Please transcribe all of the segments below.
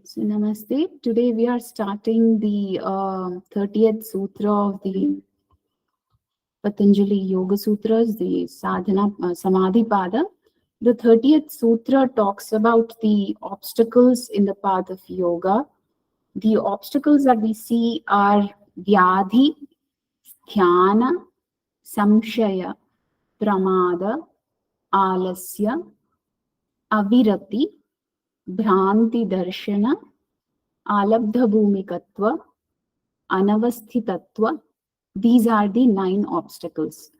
So namaste. Today we are starting the 30th sutra of the Patanjali Yoga Sutras, the Sadhana Samadhi Pada. The 30th sutra talks about the obstacles in the path of yoga. The obstacles that we see are Vyadhi, Dhyana, Samshaya, Pramada, Alasya, Avirati, Bhranti Darshana, Alabdha Bhumikatva, Anavasthitatva. These are the 9 obstacles.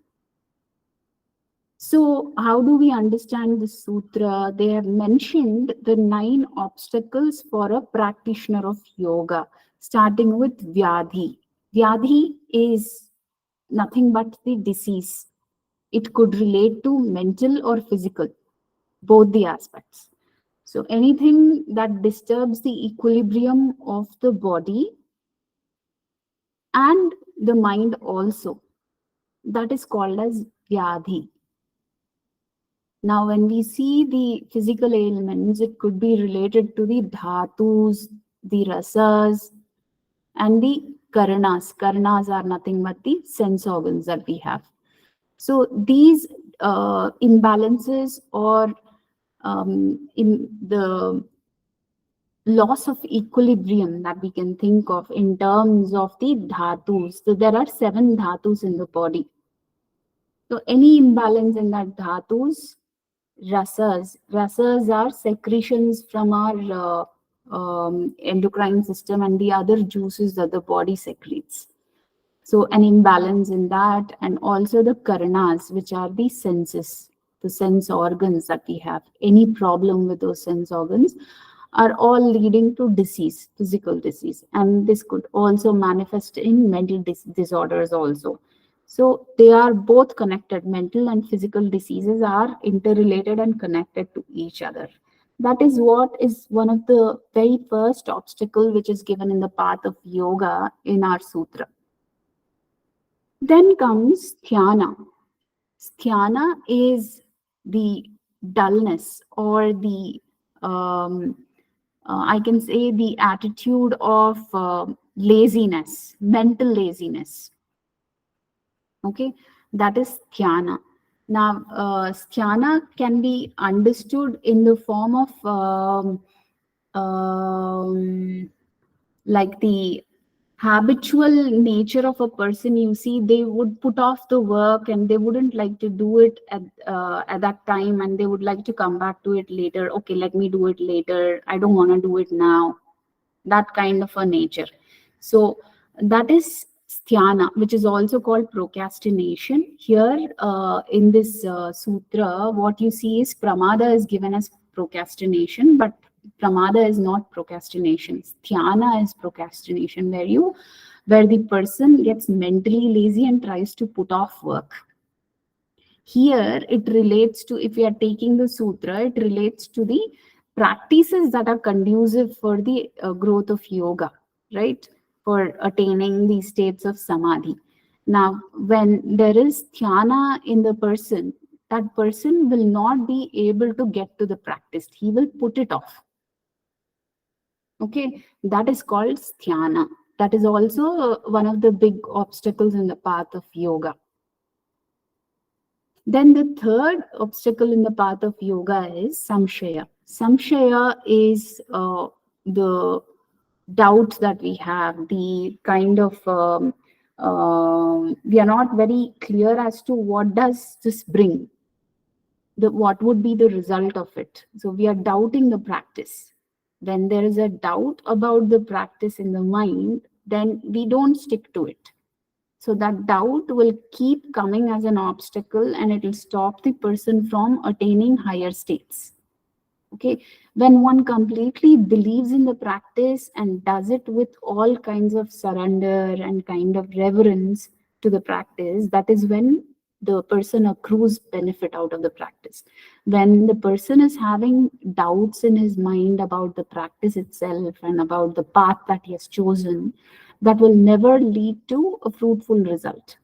So, how do we understand the sutra? They have mentioned the 9 obstacles for a practitioner of yoga, starting with Vyadhi. Vyadhi is nothing but the disease. It could relate to mental or physical, both the aspects. So, anything that disturbs the equilibrium of the body and the mind also, that is called as Vyadhi. Now, when we see the physical ailments, it could be related to the dhatus, the rasas, and the karanas. Karanas are nothing but the sense organs that we have. So these imbalances or in the loss of equilibrium that we can think of in terms of the dhatus. So there are 7 dhatus in the body. So any imbalance in that dhatus, rasas are secretions from our endocrine system and the other juices that the body secretes. So an imbalance in that, and also the karanas, which are the senses, the sense organs that we have. Any problem with those sense organs are all leading to disease, physical disease. And this could also manifest in mental disorders also. So they are both connected. Mental and physical diseases are interrelated and connected to each other. That is what is one of the very first obstacle which is given in the path of yoga in our sutra. Then comes dhyana. Dhyana is the dullness or the I can say the attitude of laziness, mental laziness. Okay, that is dhyana. Now, dhyana can be understood in the form of like the habitual nature of a person. You see, they would put off the work and they wouldn't like to do it at that time, and they would like to come back to it later. Okay, let me do it later. I don't want to do it now. That kind of a nature. So that is dhyana, which is also called procrastination. Here in this sutra, what you see is pramada is given as procrastination, but pramada is not procrastination. Dhyana is procrastination, where the person gets mentally lazy and tries to put off work. Here it relates to, if we are taking the sutra, it relates to the practices that are conducive for the growth of yoga, right? For attaining these states of samadhi. Now, when there is dhyana in the person, that person will not be able to get to the practice. He will put it off. Okay, that is called dhyana. That is also one of the big obstacles in the path of yoga. Then the third obstacle in the path of yoga is samshaya. Samshaya is the doubts that we have, the kind of we are not very clear as to what does this bring, what would be the result of it. So we are doubting the practice. When there is a doubt about the practice in the mind, then we don't stick to it. So that doubt will keep coming as an obstacle, and it will stop the person from attaining higher states. Okay, when one completely believes in the practice and does it with all kinds of surrender and kind of reverence to the practice, that is when the person accrues benefit out of the practice. When the person is having doubts in his mind about the practice itself and about the path that he has chosen, that will never lead to a fruitful result.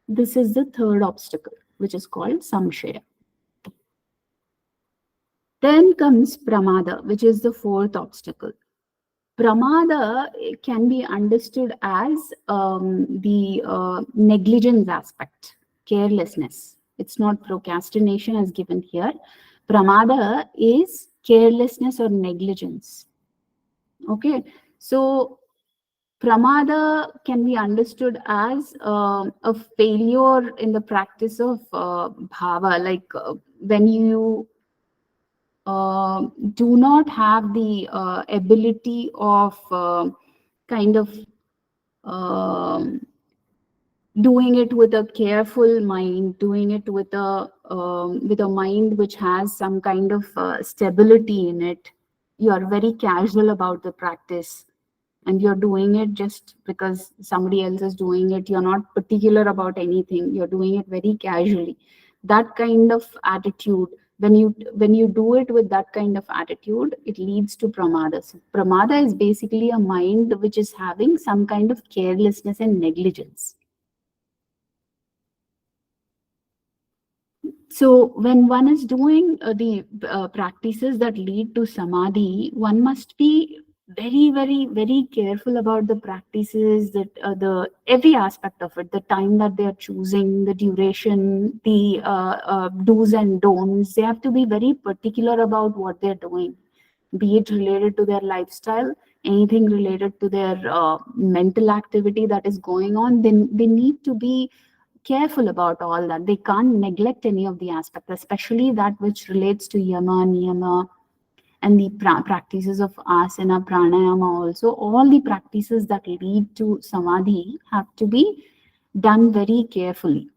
This is the third obstacle, which is called samshaya. Then comes pramada, which is the fourth obstacle. Pramada can be understood as the negligence aspect, carelessness. It's not procrastination as given here. Pramada is carelessness or negligence. Okay, so pramada can be understood as a failure in the practice of bhava, like when you do not have the ability of kind of um doing it with a careful mind, doing it with a mind which has some kind of stability in it. You are very casual about the practice, and you're doing it just because somebody else is doing it. You're not particular about anything. You're doing it very casually. That kind of attitude, when you do it with that kind of attitude, it leads to pramada. So pramada is basically a mind which is having some kind of carelessness and negligence. So when one is doing the practices that lead to samadhi, one must be very, very, very careful about the practices, that the every aspect of it, the time that they are choosing, the duration, the do's and don'ts. They have to be very particular about what they're doing, be it related to their lifestyle, anything related to their mental activity that is going on. Then they need to be careful about all that. They can't neglect any of the aspects, especially that which relates to yama, niyama, and the practices of asana, pranayama also. All the practices that lead to samadhi have to be done very carefully.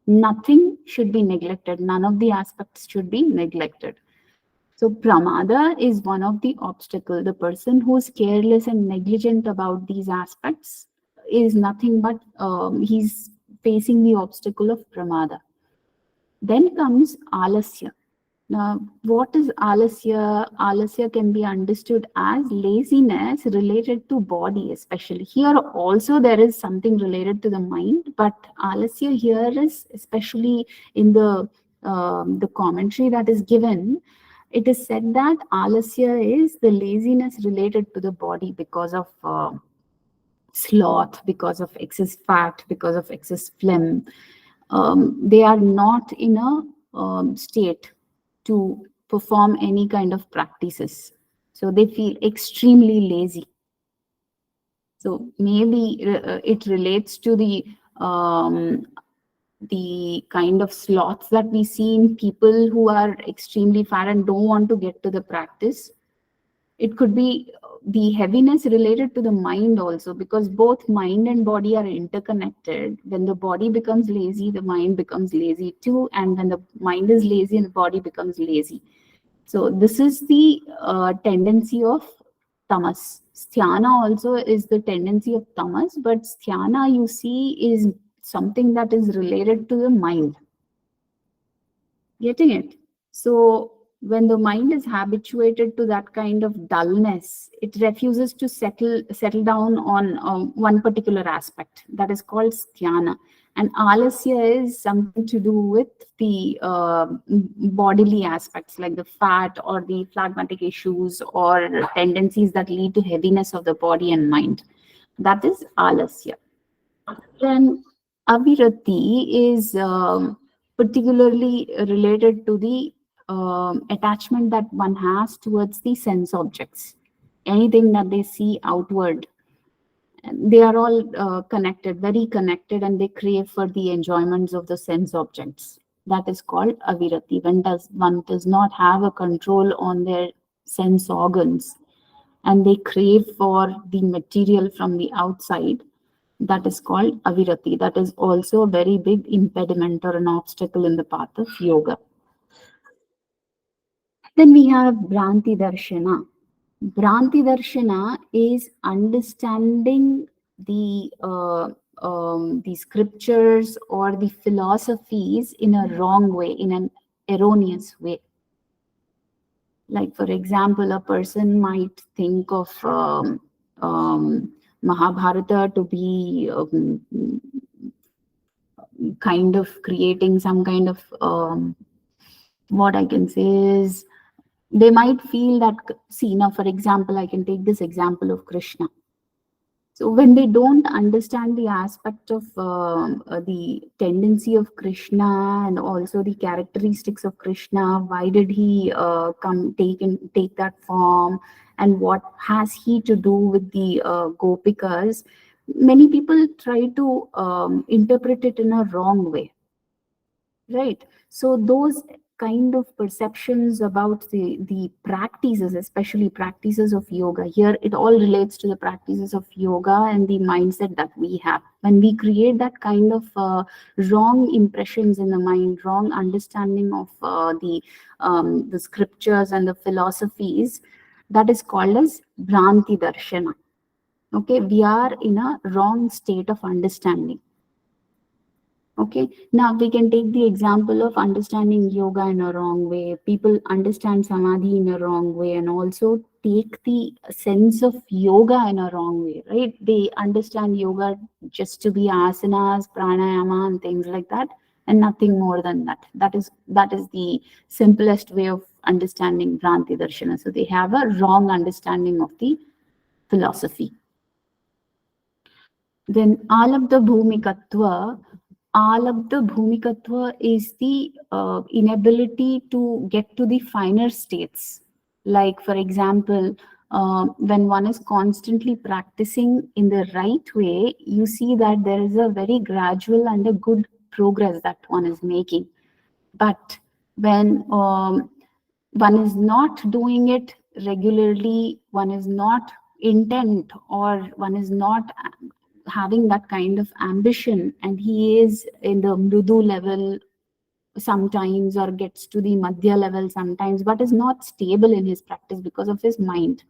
Nothing should be neglected. None of the aspects should be neglected. So pramada is one of the obstacles. The person who is careless and negligent about these aspects is nothing but he's facing the obstacle of pramada. Then comes alasya. Now, what is alasya? Alasya can be understood as laziness related to body, especially. Here also there is something related to the mind, but alasya here is especially in the commentary that is given. It is said that alasya is the laziness related to the body because of sloth, because of excess fat, because of excess phlegm. They are not in a state to perform any kind of practices. So they feel extremely lazy. So maybe it relates to the kind of sloths that we see in people who are extremely fat and don't want to get to the practice. It could be the heaviness related to the mind also, because both mind and body are interconnected. When the body becomes lazy, the mind becomes lazy too, and when the mind is lazy, the body becomes lazy. So this is the tendency of tamas. Sthana also is the tendency of tamas, but sthana, you see, is something that is related to the mind. Getting it? So when the mind is habituated to that kind of dullness, it refuses to settle down on one particular aspect. That is called sthana. And alasya is something to do with the bodily aspects, like the fat or the phlegmatic issues or tendencies that lead to heaviness of the body and mind. That is alasya. Then avirati is particularly related to the attachment that one has towards the sense objects. Anything that they see outward, they are all connected, very connected, and they crave for the enjoyments of the sense objects. That is called avirati. When one does not have a control on their sense organs, and they crave for the material from the outside, that is called avirati. That is also a very big impediment or an obstacle in the path of yoga. Then we have Bhranti Darshana. Bhranti Darshana is understanding the scriptures or the philosophies in a wrong way, in an erroneous way. Like, for example, a person might think of Mahabharata to be kind of creating some kind of what I can say is They might feel that, see, now for example, I can take this example of Krishna. So when they don't understand the aspect of the tendency of Krishna and also the characteristics of Krishna, why did he take that form, and what has he to do with the Gopikas, many people try to interpret it in a wrong way, right? So those kind of perceptions about the practices, especially practices of yoga, here it all relates to the practices of yoga and the mindset that we have. When we create that kind of wrong impressions in the mind, wrong understanding of the scriptures and the philosophies, that is called as Bhranti Darshana. Okay, we are in a wrong state of understanding. Okay, now we can take the example of understanding yoga in a wrong way. People understand samadhi in a wrong way and also take the sense of yoga in a wrong way, right? They understand yoga just to be asanas, pranayama, and things like that, and nothing more than that. That is the simplest way of understanding Bhranti Darshana. So they have a wrong understanding of the philosophy. Then Alabdha Bhumikatva. Alabdha Bhumikatva is the inability to get to the finer states. Like, for example, when one is constantly practicing in the right way, you see that there is a very gradual and a good progress that one is making. But when one is not doing it regularly, one is not intent, or one is not having that kind of ambition, and he is in the mrudu level sometimes or gets to the madhya level sometimes, but is not stable in his practice because of his mind.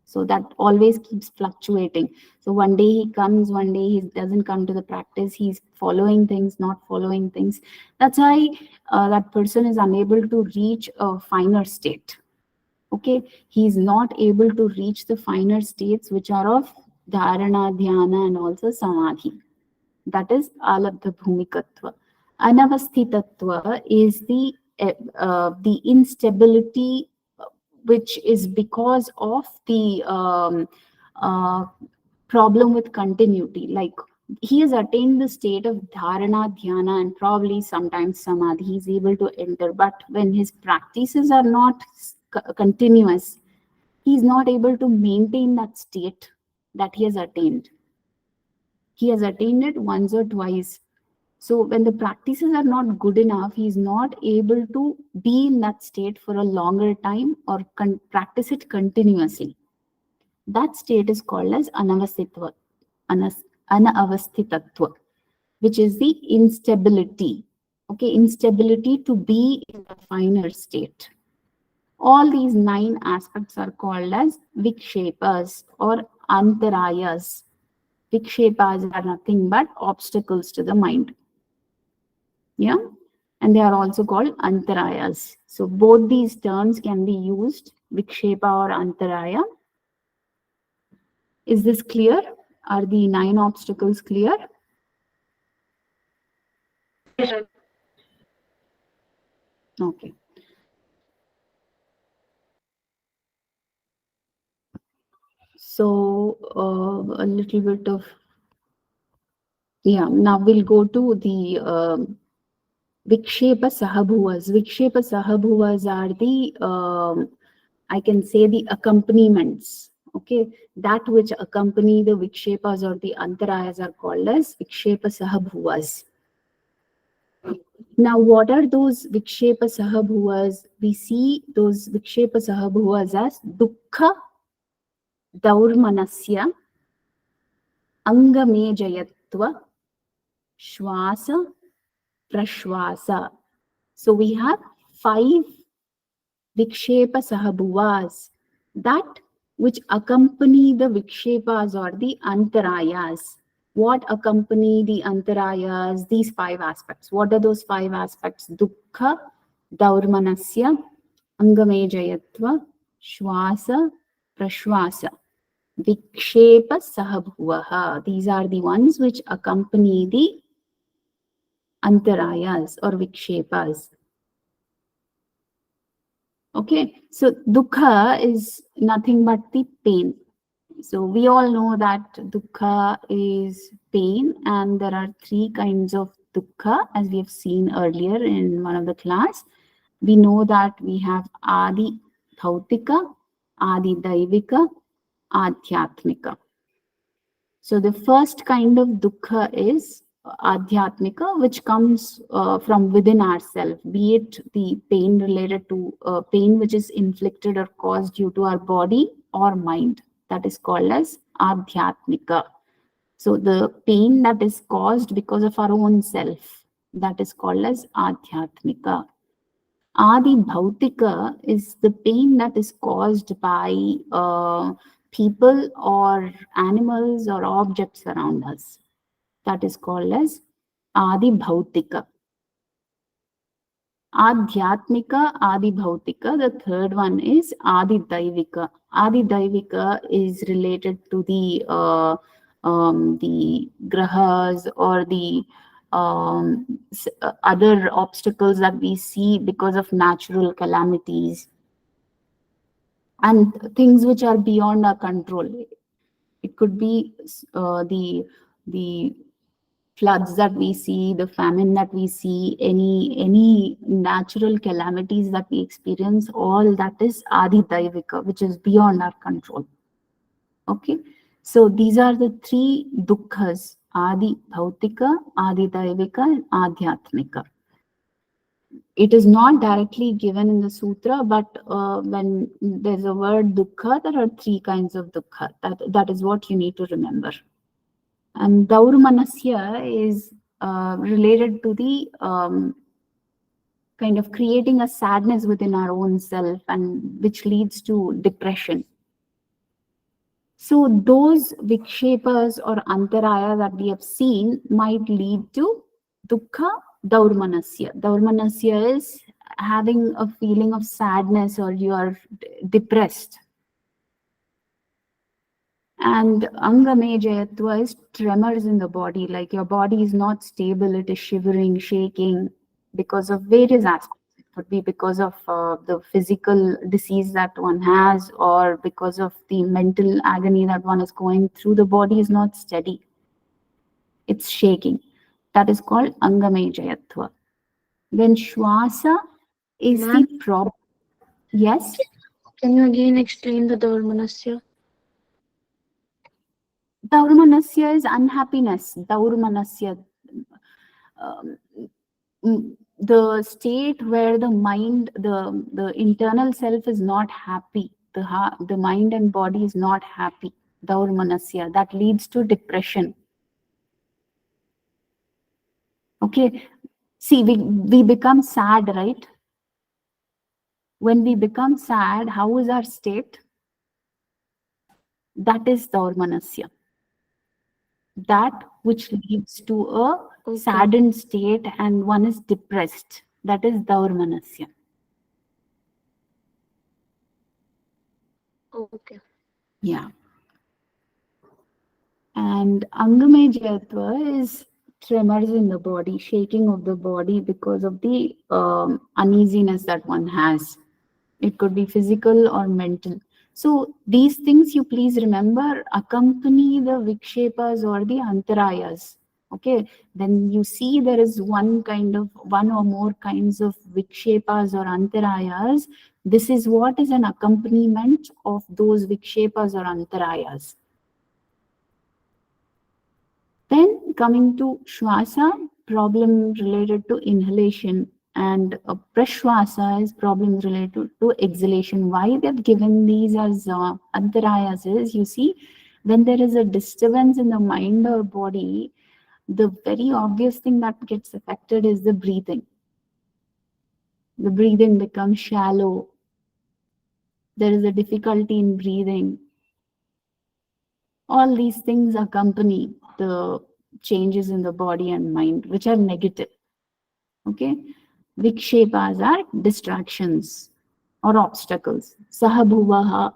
So that always keeps fluctuating. So one day he comes, one day he doesn't come to the practice, he's following things, not following things. That's why that person is unable to reach a finer state. Okay, he's not able to reach the finer states which are of dharana, dhyana, and also samadhi. That is alabdha bhumikatva. Anavasthitatva is the instability which is because of the problem with continuity. Like, he has attained the state of dharana, dhyana, and probably sometimes samadhi he's able to enter, but when his practices are not continuous, he's not able to maintain that state that he has attained. He has attained it once or twice. So when the practices are not good enough, he is not able to be in that state for a longer time or practice it continuously. That state is called as anavasthitatva, which is the instability. Okay, instability to be in the finer state. All these 9 aspects are called as vikshepas or antarayas. Vikshepas are nothing but obstacles to the mind. Yeah, and they are also called antarayas. So both these terms can be used, vikshepa or antaraya. Is this clear? Are the 9 obstacles clear? Yes. Okay. So a little bit of, yeah, now we'll go to the Vikshepa Sahabhuvas. Vikshepa Sahabhuvas are the, I can say, the accompaniments. Okay, that which accompany the Vikshepas or the Antarayas are called as Vikshepa Sahabhuvas. Now, what are those Vikshepa Sahabhuvas? We see those Vikshepa Sahabhuvas as Dukkha Daurmanasya Angamejayatva Shwasa Prashwasa. So we have 5 Vikshepa Sahabhuvas, that which accompany the Vikshepas or the Antarayas. What accompany the Antarayas? These 5 aspects. What are those 5 aspects? Dukkha, Daurmanasya, Angamejayatva, Shwasa, Prashwasa. Vikshepa Sahabhuvaha. These are the ones which accompany the Antarayas or Vikshepas. Okay, so dukkha is nothing but the pain. So we all know that dukkha is pain, and there are three kinds of dukkha, as we have seen earlier in one of the class. We know that we have adi bhautika, adi daivika, adhyatmika. So the first kind of dukkha is adhyatmika, which comes from within ourselves, be it the pain related to pain which is inflicted or caused due to our body or mind. That is called as adhyatmika. So the pain that is caused because of our own self, that is called as adhyatmika. Adi bhautika is the pain that is caused by people or animals or objects around us. That is called as Adi bhautika. Adhyatmika, Adi bhautika. The third one is Adi daivika. Adi daivika is related to the grahas or the other obstacles that we see because of natural calamities and things which are beyond our control. It could be the floods that we see, the famine that we see, any natural calamities that we experience. All that is adi daivika, which is beyond our control. Okay, so these are the three dukkhas: adi bhautika, adi daivika, and adhyatmika. It is not directly given in the sutra, but when there's a word dukkha, there are three kinds of dukkha. That is what you need to remember. And daurmanasya is related to the kind of creating a sadness within our own self, and which leads to depression. So those vikshepas or antaraya that we have seen might lead to dukkha daurmanasya. Daurmanasya is having a feeling of sadness, or you are depressed. And angamejayatva is tremors in the body, like your body is not stable, it is shivering, shaking because of various aspects. It could be because of the physical disease that one has, or because of the mental agony that one is going through. The body is not steady, it's shaking. That is called angamejayatva. Then shwasa is the problem. Yes? Can you again explain the Dharmanasya? Daurmanasya is unhappiness. Daurmanasya. The state where the mind, the internal self is not happy, the mind and body is not happy, daurmanasya, that leads to depression. Okay, see, we become sad, right? When we become sad, how is our state? That is daurmanasya, that which leads to a saddened state and one is depressed. That is daurmanasya. Okay. Yeah. And angamejayatva is tremors in the body, shaking of the body because of the uneasiness that one has. It could be physical or mental. So these things you please remember accompany the vikshepas or the antarayas. Okay, then you see there is one or more kinds of vikshepas or antarayas. This is what is an accompaniment of those vikshepas or antarayas. Then coming to Shwasa, problem related to inhalation, and Prashwasa is problems related to exhalation. Why they've given these as antarayas is, you see, when there is a disturbance in the mind or body, the very obvious thing that gets affected is the breathing. The breathing becomes shallow. There is a difficulty in breathing. All these things accompany the changes in the body and mind, which are negative. Okay, vikshepas are distractions or obstacles. Sahabhuvaha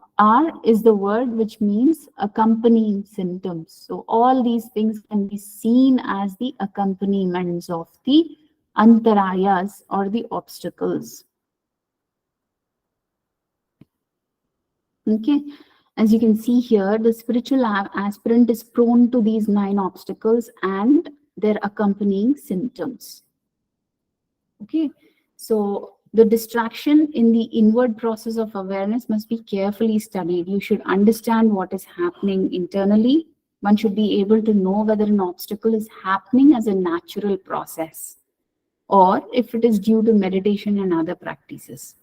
is the word which means accompanying symptoms. So all these things can be seen as the accompaniments of the antarayas or the obstacles. Okay, as you can see here, the spiritual aspirant is prone to these 9 obstacles and their accompanying symptoms. Okay, so the distraction in the inward process of awareness must be carefully studied. You should understand what is happening internally. One should be able to know whether an obstacle is happening as a natural process or if it is due to meditation and other practices.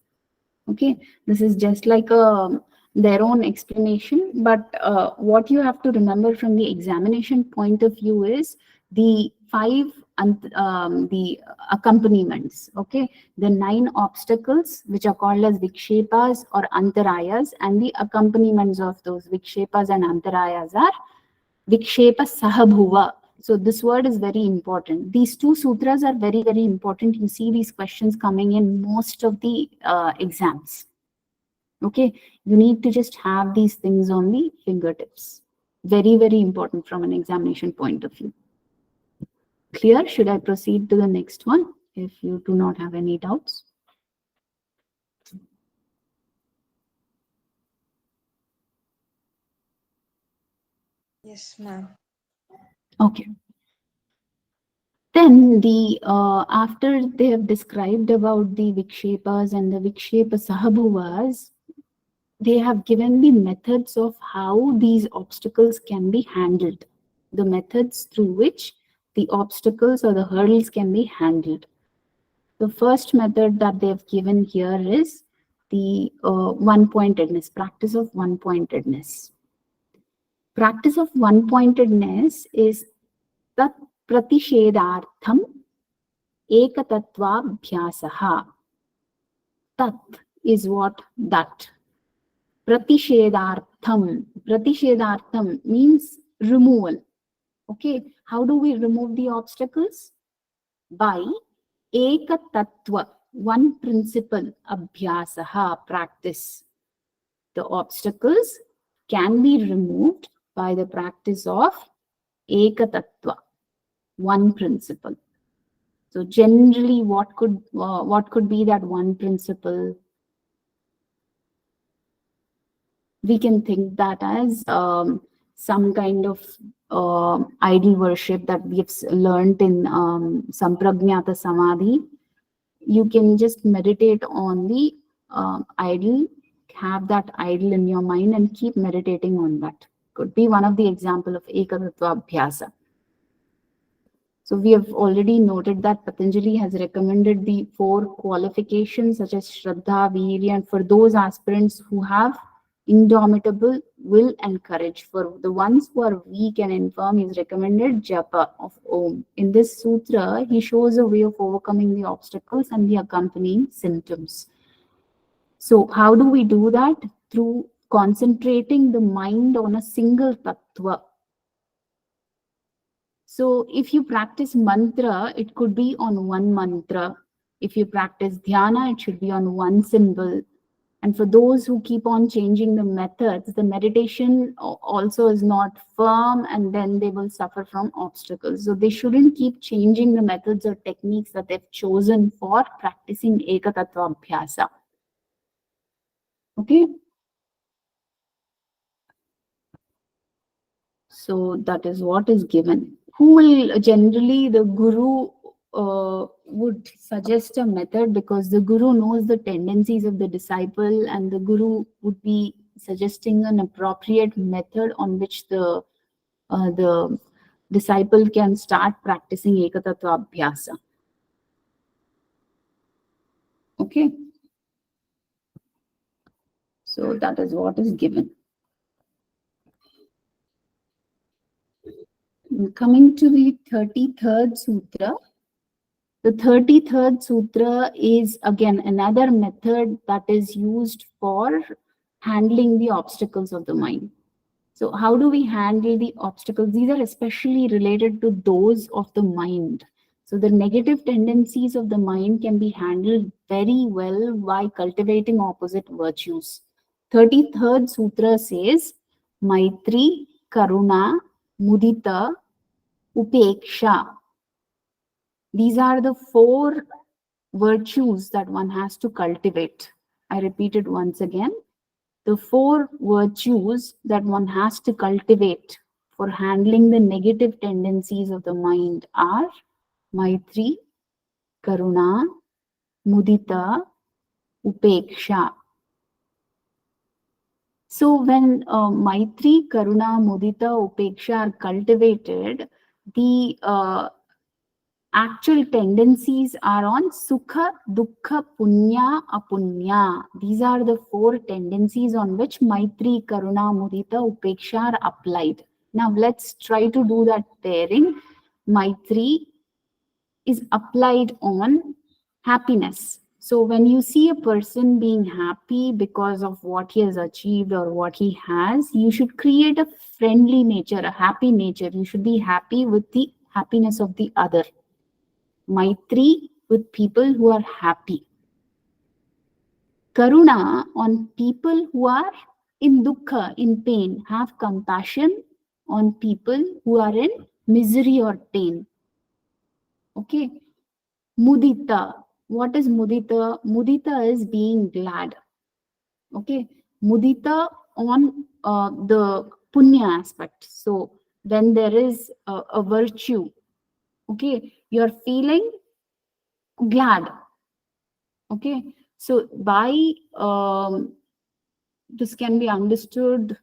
Okay, this is just like their own explanation, but what you have to remember from the examination point of view is the 5 the accompaniments. Okay, the 9 obstacles which are called as vikshepas or antarayas, and the accompaniments of those vikshepas and antarayas are vikshepa sahabhuva. So this word is very important. These 2 sutras are very, very important. You see these questions coming in most of the exams. Okay, you need to just have these things on the fingertips. Very, very important from an examination point of view. Clear? Should I proceed to the next one if you do not have any doubts? Yes, ma'am. Okay. Then after they have described about the vikshepas and the vikshepa sahabhuvas, they have given the methods of how these obstacles can be handled, the methods through which the obstacles or the hurdles can be handled. The first method that they've given here is the one-pointedness, practice of one-pointedness. Practice of one-pointedness is tat pratishedartham ekatatvabhyasaha. Tat is what? That. Pratishedartham. Pratishedartham means removal. Okay, how do we remove the obstacles? By ekatattva, one principle, abhyasaha, practice. The obstacles can be removed by the practice of ekatattva, one principle. So generally, what could be that one principle? We can think that as some kind of idol worship that we've learned in Samprajnata Samadhi. You can just meditate on the idol, have that idol in your mind and keep meditating on that. Could be one of the example of Ekatattva Abhyasa. So we have already noted that Patanjali has recommended the 4 qualifications such as Shraddha, Virya, and for those aspirants who have indomitable will and courage. For the ones who are weak and infirm, he has recommended Japa of Om. In this sutra, he shows a way of overcoming the obstacles and the accompanying symptoms. So how do we do that? Through concentrating the mind on a single tattva. So if you practice mantra, it could be on one mantra. If you practice dhyana, it should be on one symbol. And for those who keep on changing the methods, the meditation also is not firm and then they will suffer from obstacles. So they shouldn't keep changing the methods or techniques that they've chosen for practicing Ekatattva Abhyasa. Okay. So that is what is given. Who will generally, the guru would suggest a method because the guru knows the tendencies of the disciple and the guru would be suggesting an appropriate method on which the disciple can start practicing Ekatattva Abhyasa. Okay. So that is what is given. Coming to the 33rd Sutra. The 33rd Sutra is again another method that is used for handling the obstacles of the mind. So how do we handle the obstacles? These are especially related to those of the mind. So the negative tendencies of the mind can be handled very well by cultivating opposite virtues. 33rd Sutra says, Maitri, Karuna, Mudita, Upeksha. These are the 4 virtues that one has to cultivate. I repeat it once again. The four virtues that one has to cultivate for handling the negative tendencies of the mind are Maitri, Karuna, Mudita, Upeksha. So when Maitri, Karuna, Mudita, Upeksha are cultivated, the actual tendencies are on Sukha, Dukkha, Punya, Apunya. These are the four tendencies on which Maitri, Karuna, Mudita, Upeksha are applied. Now let's try to do that pairing. Maitri is applied on happiness. So when you see a person being happy because of what he has achieved or what he has, you should create a friendly nature, a happy nature. You should be happy with the happiness of the other. Maitri with people who are happy. Karuna on people who are in dukkha, in pain. Have compassion on people who are in misery or pain. Okay. Mudita. What is mudita? Mudita is being glad. Okay. Mudita on the punya aspect. So when there is a virtue, okay, you're feeling glad. Okay. So by this can be understood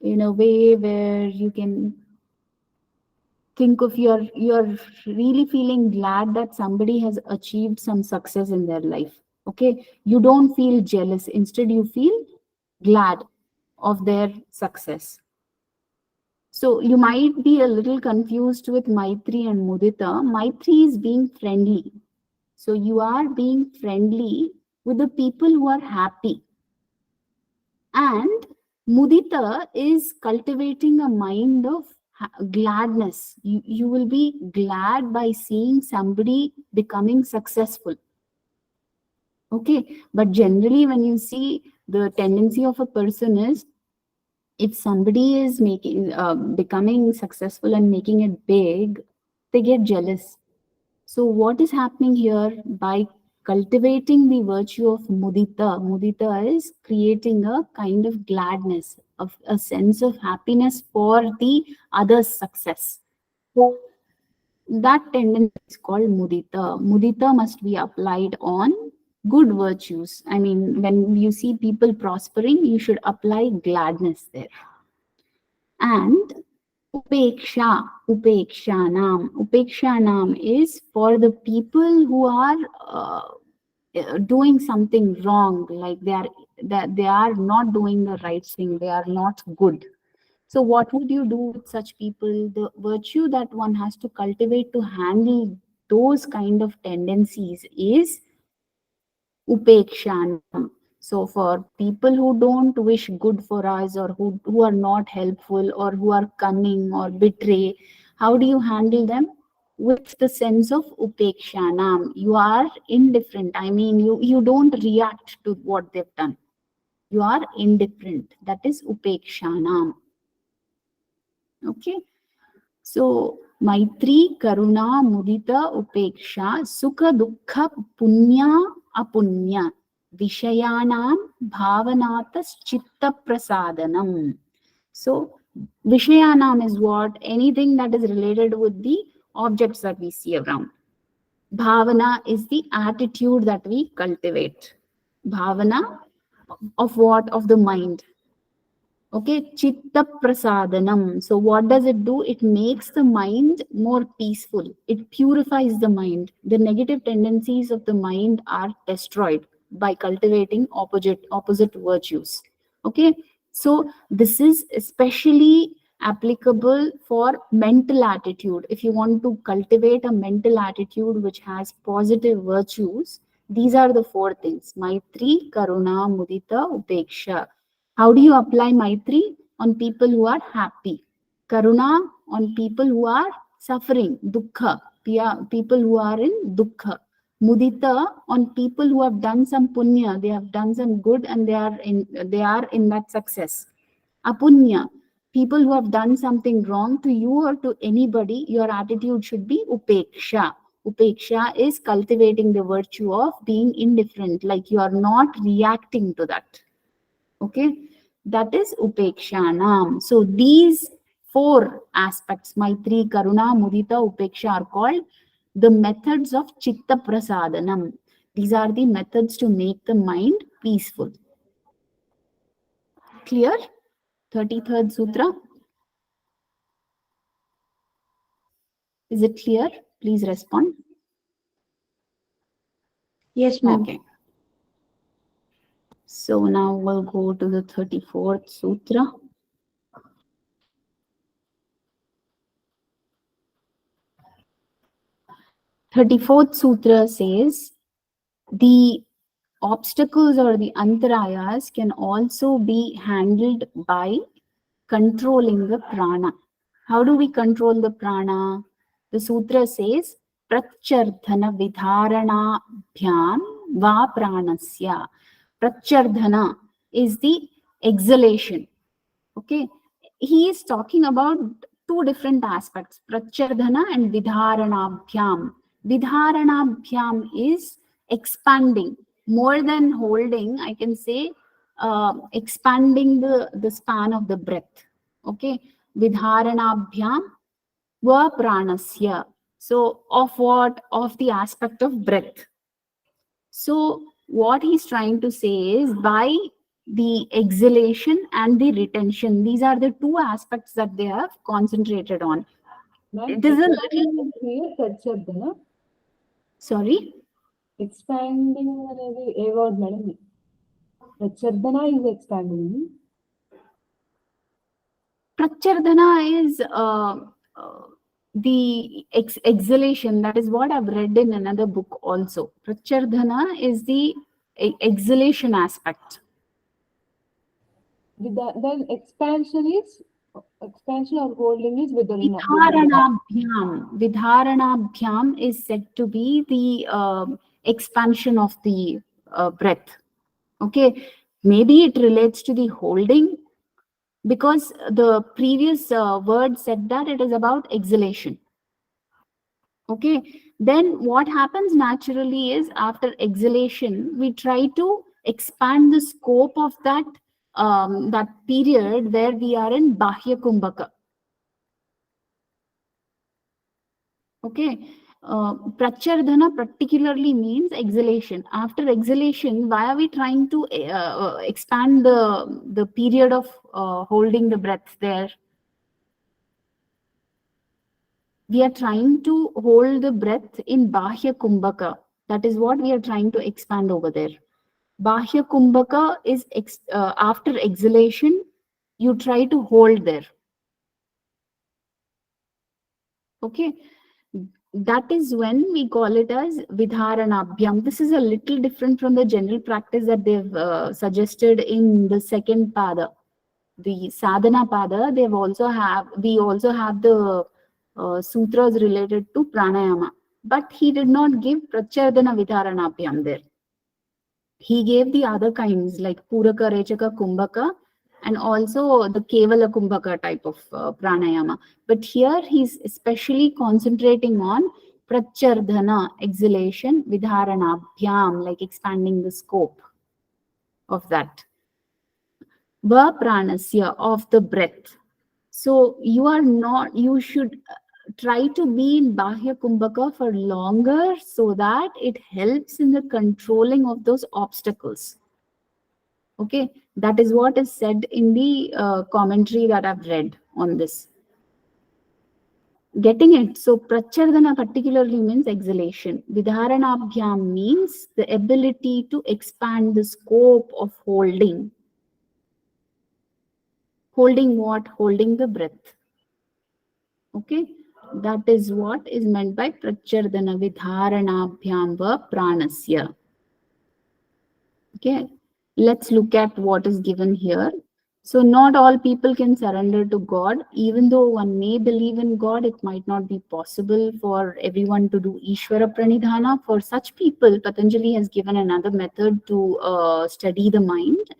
in a way where you can think of you're really feeling glad that somebody has achieved some success in their life. Okay, you don't feel jealous, instead you feel glad of their success. So you might be a little confused with Maitri and Mudita. Maitri is being friendly. So you are being friendly with the people who are happy. And Mudita is cultivating a mind of gladness. You will be glad by seeing somebody becoming successful. Okay, but generally when you see, the tendency of a person is, if somebody is making becoming successful and making it big, they get jealous. So what is happening here? By cultivating the virtue of mudita, mudita is creating a kind of gladness, of a sense of happiness for the other's success. So that tendency is called mudita. Mudita must be applied on good virtues. I mean, when you see people prospering, you should apply gladness there. And Upeksha, Upekshanam is for the people who are doing something wrong, like they are not doing the right thing, they are not good. So what would you do with such people? The virtue that one has to cultivate to handle those kind of tendencies is Upekshanam. So for people who don't wish good for us, or who are not helpful, or who are cunning or betray, how do you handle them? With the sense of Upekshanam. You are indifferent. I mean, you don't react to what they've done. You are indifferent. That is Upekshanam. Okay. So Maitri, Karuna, Mudita, Upeksha, Sukha, Dukkha, Punya, Apunya, Vishayanam, Bhavanatas, Chitta Prasadanam. So Vishayanam is what? Anything that is related with the objects that we see around. Bhavana is the attitude that we cultivate. Bhavana of what? Of the mind. Okay, chitta prasadanam. So what does it do? It makes the mind more peaceful. It purifies the mind. The negative tendencies of the mind are destroyed by cultivating opposite virtues. Okay, so this is especially applicable for mental attitude. If you want to cultivate a mental attitude which has positive virtues, these are the four things: Maitri, Karuna, Mudita, Upeksha. How do you apply Maitri? On people who are happy. Karuna on people who are suffering, dukkha, people who are in dukkha. Mudita on people who have done some punya, they have done some good and they are in that success. Apunya, people who have done something wrong to you or to anybody, your attitude should be upeksha. Upeksha is cultivating the virtue of being indifferent, like you are not reacting to that. Okay, that is upekshanam. So these four aspects, Maitri, Karuna, Mudita, Upeksha, are called the methods of Chitta Prasadanam. These are the methods to make the mind peaceful. Clear? 33rd Sutra. Is it clear? Please respond. Yes, ma'am. Okay. So now we'll go to the 34th Sutra. The 34th Sutra says the obstacles or the antarayas can also be handled by controlling the prana. How do we control the prana? The sutra says prachardhana vidharana bhyam va pranasya. Prachardhana is the exhalation. Okay, he is talking about two different aspects, prachardhana and vidharanabhyam. Vidharanabhyam is expanding, more than holding, I can say, expanding the span of the breath. Okay, vidharanabhyam va pranasya. So of what? Of the aspect of breath. So what he's trying to say is by the exhalation and the retention, these are the two aspects that they have concentrated on. It is a little, here prachardhana. sorry, Expanding అనేది ఏ word madam? ప్రచర్ధన is expanding. prachardhana is the exhalation. That is what I've read in another book also. Prachardhana is the exhalation aspect. Then expansion or holding is with the Vidharanabhyam is said to be the expansion of the breath. Okay, maybe it relates to the holding because the previous word said that it is about exhalation. Okay, then what happens naturally is after exhalation we try to expand the scope of that period where we are in bahya kumbhaka. Okay, prachardhana particularly means exhalation. After exhalation, why are we trying to expand the period of holding the breath there? We are trying to hold the breath in bahya kumbhaka. That is what we are trying to expand over there. Bahya kumbhaka is after exhalation, you try to hold there. Okay, that is when we call it as vidharanabhyam. This is a little different from the general practice that they've suggested in the second pada, the sadhana pada. We also have the sutras related to pranayama, but he did not give prachardhana vidharanabhyam there. He gave the other kinds like puraka, rechaka, kumbhaka, and also the kevala kumbhaka type of pranayama. But here he's especially concentrating on prachardhana, exhalation, vidharanabhyam, like expanding the scope of that. Va pranasya, of the breath. So you should try to be in bahya kumbhaka for longer so that it helps in the controlling of those obstacles. Okay, that is what is said in the commentary that I've read on this. Getting it? So prachardhana particularly means exhalation. Vidharanabhyam means the ability to expand the scope of holding. Holding what? Holding the breath. Okay, that is what is meant by prachardhana vidharanabhyam va pranasya. Okay, let's look at what is given here. So not all people can surrender to God. Even though one may believe in God, it might not be possible for everyone to do Ishvara Pranidhana. For such people, Patanjali has given another method to study the mind.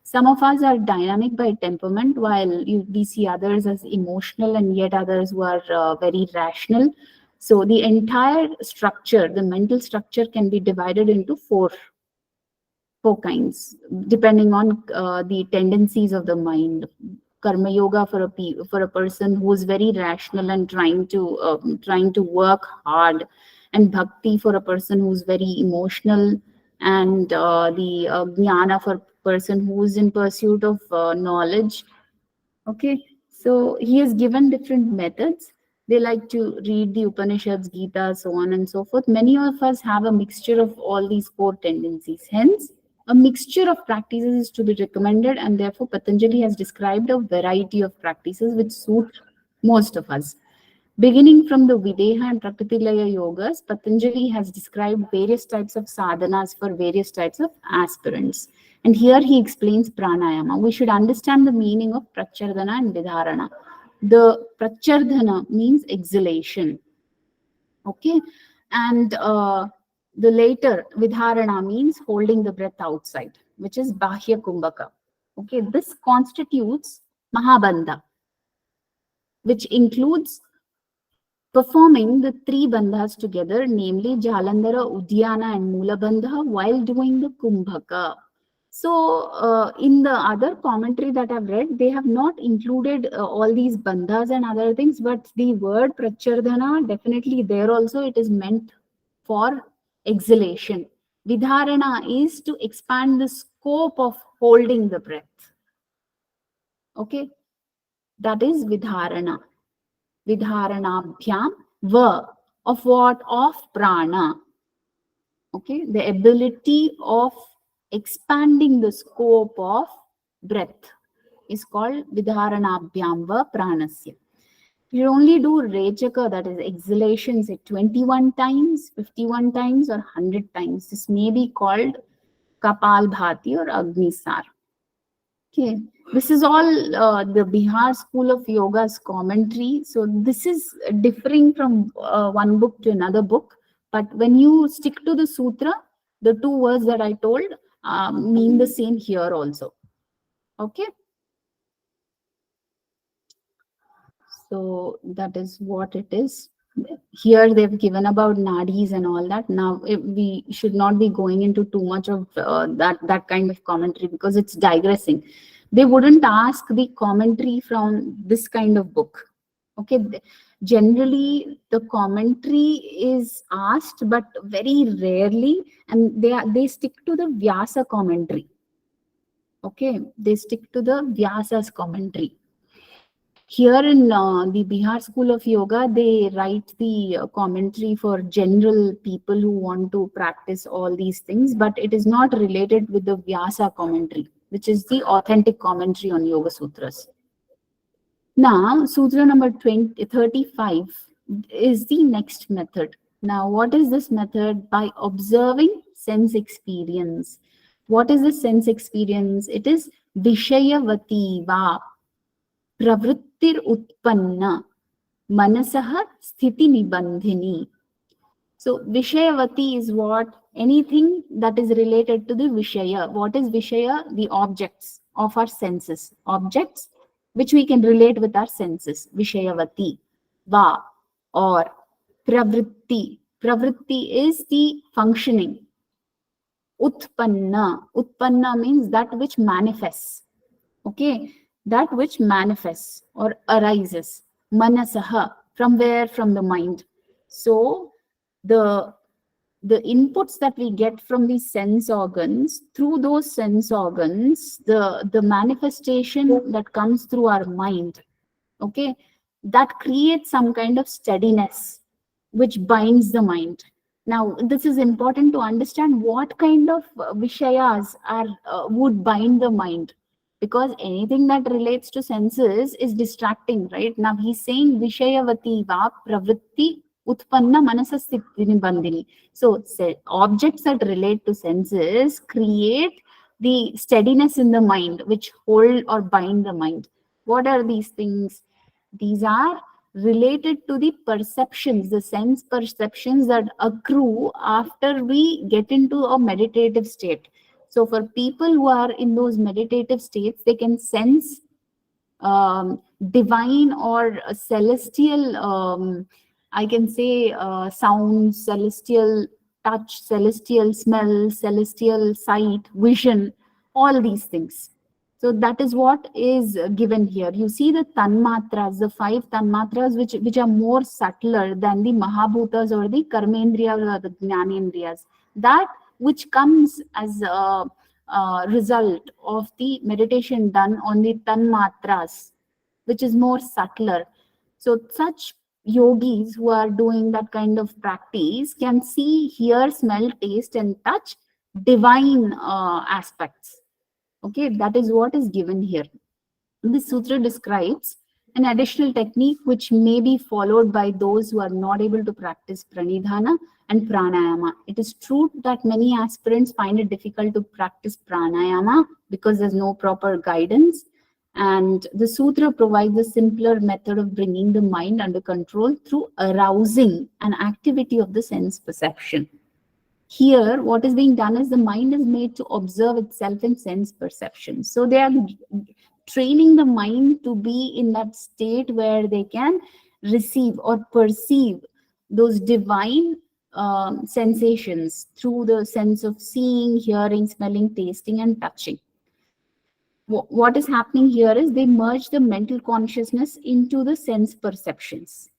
Some of us are dynamic by temperament, while we see others as emotional, and yet others who are very rational. So the entire structure, the mental structure, can be divided into four four kinds, depending on the tendencies of the mind. Karma yoga for a person who is very rational and trying to work hard, and bhakti for a person who's very emotional, and the jnana for a person who is in pursuit of knowledge. Okay, so he has given different methods. They like to read the Upanishads, Gita, so on and so forth. Many of us have a mixture of all these four tendencies. Hence, a mixture of practices is to be recommended, and therefore Patanjali has described a variety of practices which suit most of us. Beginning from the Videha and Prakritilaya yogas, Patanjali has described various types of sadhanas for various types of aspirants. And here he explains pranayama. We should understand the meaning of prachardhana and vidharana. The prachardhana means exhalation. Okay. And the later vidharana means holding the breath outside, which is bahya kumbhaka. Okay. This constitutes mahabandha, which includes performing the three bandhas together, namely Jalandhara, Udyana, and Mula bandha, while doing the Kumbhaka. So, in the other commentary that I've read, they have not included all these bandhas and other things, but the word Prachardhana, definitely there also it is meant for exhalation. Vidharana is to expand the scope of holding the breath. Okay, that is Vidharana. Vidharanabhyam va, of what? Of prana. Okay, the ability of expanding the scope of breath is called vidharanabhyam va pranasya. You only do rechaka, that is exhalations, at 21 times, 51 times, or 100 times. This may be called kapalbhati or agnisar. Okay, this is all the Bihar School of Yoga's commentary. So this is differing from one book to another book. But when you stick to the sutra, the two words that I told mean the same here also. Okay. So that is what it is. Here they've given about nadis and all that. Now we should not be going into too much of that kind of commentary, because it's digressing. They wouldn't ask the commentary from this kind of book. Okay, generally the commentary is asked, but very rarely, and they stick to the Vyasa commentary. Okay, they stick to the Vyasa's commentary. Here in the Bihar School of Yoga, they write the commentary for general people who want to practice all these things, but it is not related with the Vyasa commentary, which is the authentic commentary on Yoga Sutras. Now, Sutra number 35 is the next method. Now, what is this method? By observing sense experience. What is the sense experience? It is Vishayavati va pravrittir utpanna manasaha sthiti nibandhini. So Vishayavati is what? Anything that is related to the Vishaya. What is Vishaya? The objects of our senses. Objects which we can relate with our senses. Vishayavati. Va, or pravritti. Pravritti is the functioning. Utpanna. Utpanna means that which manifests. Okay, that which manifests or arises. Manasaha, from where? From the mind. So the inputs that we get from the sense organs, through those sense organs, the manifestation that comes through our mind, okay, that creates some kind of steadiness which binds the mind. Now, this is important to understand what kind of vishayas would bind the mind, because anything that relates to senses is distracting, right? Now, he's saying Vishayavati va pravritti utpanna manasasthiti bandhini. So, objects that relate to senses create the steadiness in the mind, which hold or bind the mind. What are these things? These are related to the perceptions, the sense perceptions that accrue after we get into a meditative state. So for people who are in those meditative states, they can sense divine or celestial, I can say sounds, celestial touch, celestial smell, celestial sight, vision, all these things. So that is what is given here. You see the tanmatras, the 5 tanmatras, which are more subtler than the mahabhutas or the karmendriyas or the jnanendriyas. That which comes as a result of the meditation done on the tanmatras, which is more subtler. So such yogis who are doing that kind of practice can see, hear, smell, taste, and touch divine aspects. Okay, that is what is given here. This sutra describes an additional technique which may be followed by those who are not able to practice pranidhana and pranayama. It is true that many aspirants find it difficult to practice pranayama because there's no proper guidance. And the sutra provides a simpler method of bringing the mind under control through arousing an activity of the sense perception. Here, what is being done is the mind is made to observe itself in sense perception. So they are training the mind to be in that state where they can receive or perceive those divine sensations through the sense of seeing, hearing, smelling, tasting, and touching. What is happening here is they merge the mental consciousness into the sense perceptions.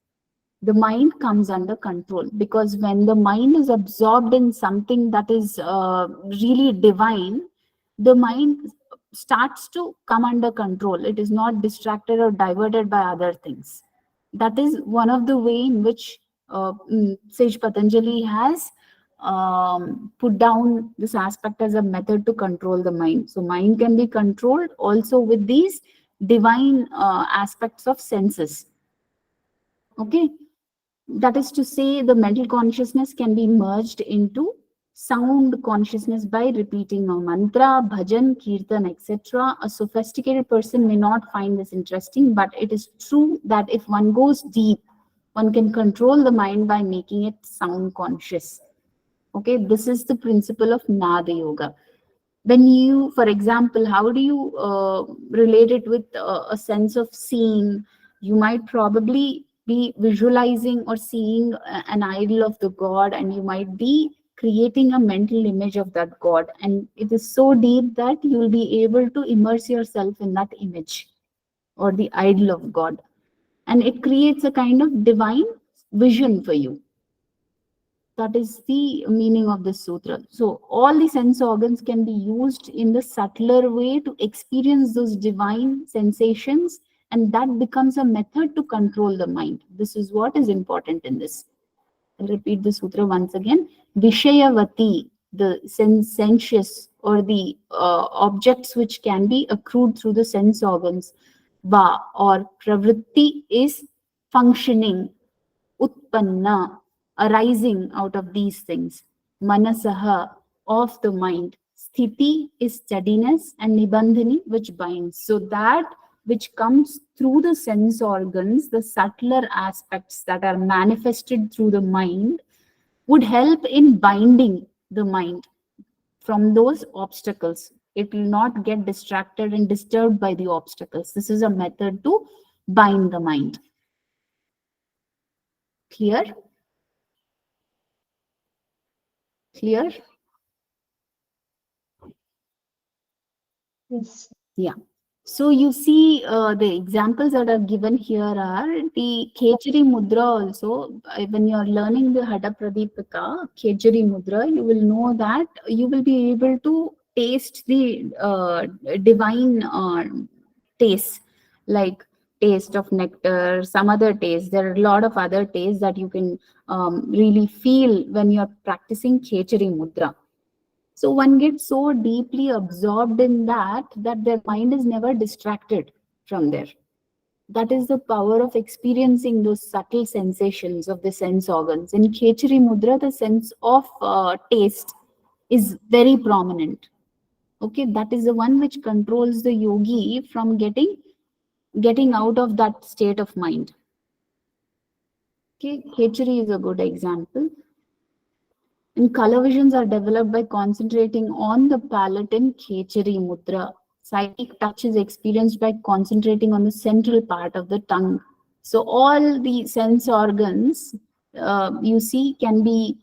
The mind comes under control, because when the mind is absorbed in something that is really divine, the mind starts to come under control. It is not distracted or diverted by other things. That is one of the way in which Sage Patanjali has put down this aspect as a method to control the mind. So mind can be controlled also with these divine aspects of senses. Okay. That is to say, the mental consciousness can be merged into sound consciousness by repeating a mantra, bhajan, kirtan, etc. A sophisticated person may not find this interesting, but it is true that if one goes deep, one can control the mind by making it sound conscious. Okay, this is the principle of Nada Yoga. When you, for example, how do you relate it with a sense of seeing? You might probably be visualizing or seeing an idol of the god, and you might be creating a mental image of that god, and it is so deep that you will be able to immerse yourself in that image or the idol of god, and it creates a kind of divine vision for you. That is the meaning of this sutra. So all the sense organs can be used in the subtler way to experience those divine sensations, and that becomes a method to control the mind. This is what is important in this. I'll repeat the sutra once again. Vishayavati, the sensuous or the objects which can be accrued through the sense organs. Va or pravritti is functioning. Utpanna, arising out of these things. Manasaha, of the mind. Sthiti is steadiness, and nibandhani, which binds. So that which comes through the sense organs, the subtler aspects that are manifested through the mind, would help in binding the mind from those obstacles. It will not get distracted and disturbed by the obstacles. This is a method to bind the mind. Clear? Clear? Yes. Yeah. So you see the examples that are given here are the Khechari Mudra also. When you are learning the Hada Pradipika, Khechari Mudra, you will know that you will be able to taste the divine taste, like taste of nectar, some other taste. There are a lot of other tastes that you can really feel when you are practicing Khechari Mudra. So one gets so deeply absorbed in that their mind is never distracted from there. That is the power of experiencing those subtle sensations of the sense organs. In Khechari Mudra, the sense of taste is very prominent. Okay, that is the one which controls the yogi from getting out of that state of mind. Okay, Khechari is a good example. And color visions are developed by concentrating on the palate in Khechari Mudra. Psychic touch is experienced by concentrating on the central part of the tongue. So all the sense organs you see can be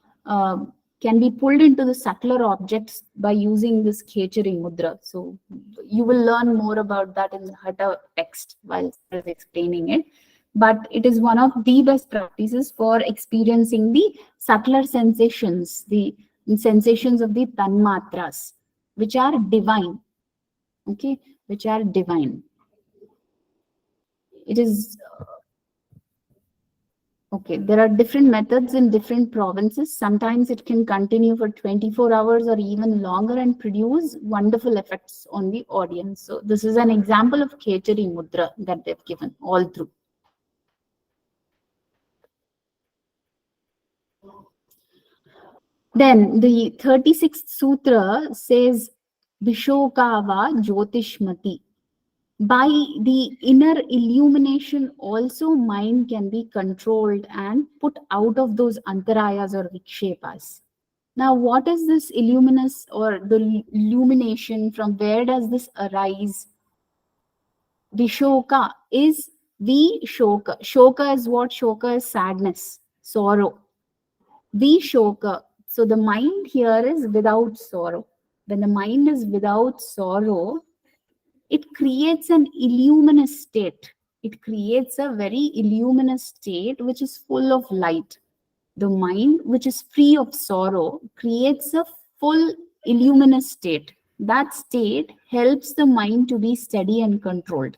can be pulled into the subtler objects by using this Khechari mudra. So you will learn more about that in the Hatha text while I was explaining it. But it is one of the best practices for experiencing the subtler sensations, the sensations of the tanmatras, which are divine. Okay, which are divine. It is okay. There are different methods in different provinces. Sometimes it can continue for 24 hours or even longer and produce wonderful effects on the audience. So this is an example of Khechari mudra that they've given all through. Then the 36th sutra says Vishokava Jyotishmati. By the inner illumination, also mind can be controlled and put out of those antarayas or vikshepas. Now, what is this illuminous or the illumination? From where does this arise? Vishoka is Vishoka. Shoka is what? Shoka is sadness, sorrow. Vishoka. So the mind here is without sorrow. When the mind is without sorrow, it creates an illuminous state. It creates a very illuminous state which is full of light. The mind, which is free of sorrow, creates a full illuminous state. That state helps the mind to be steady and controlled.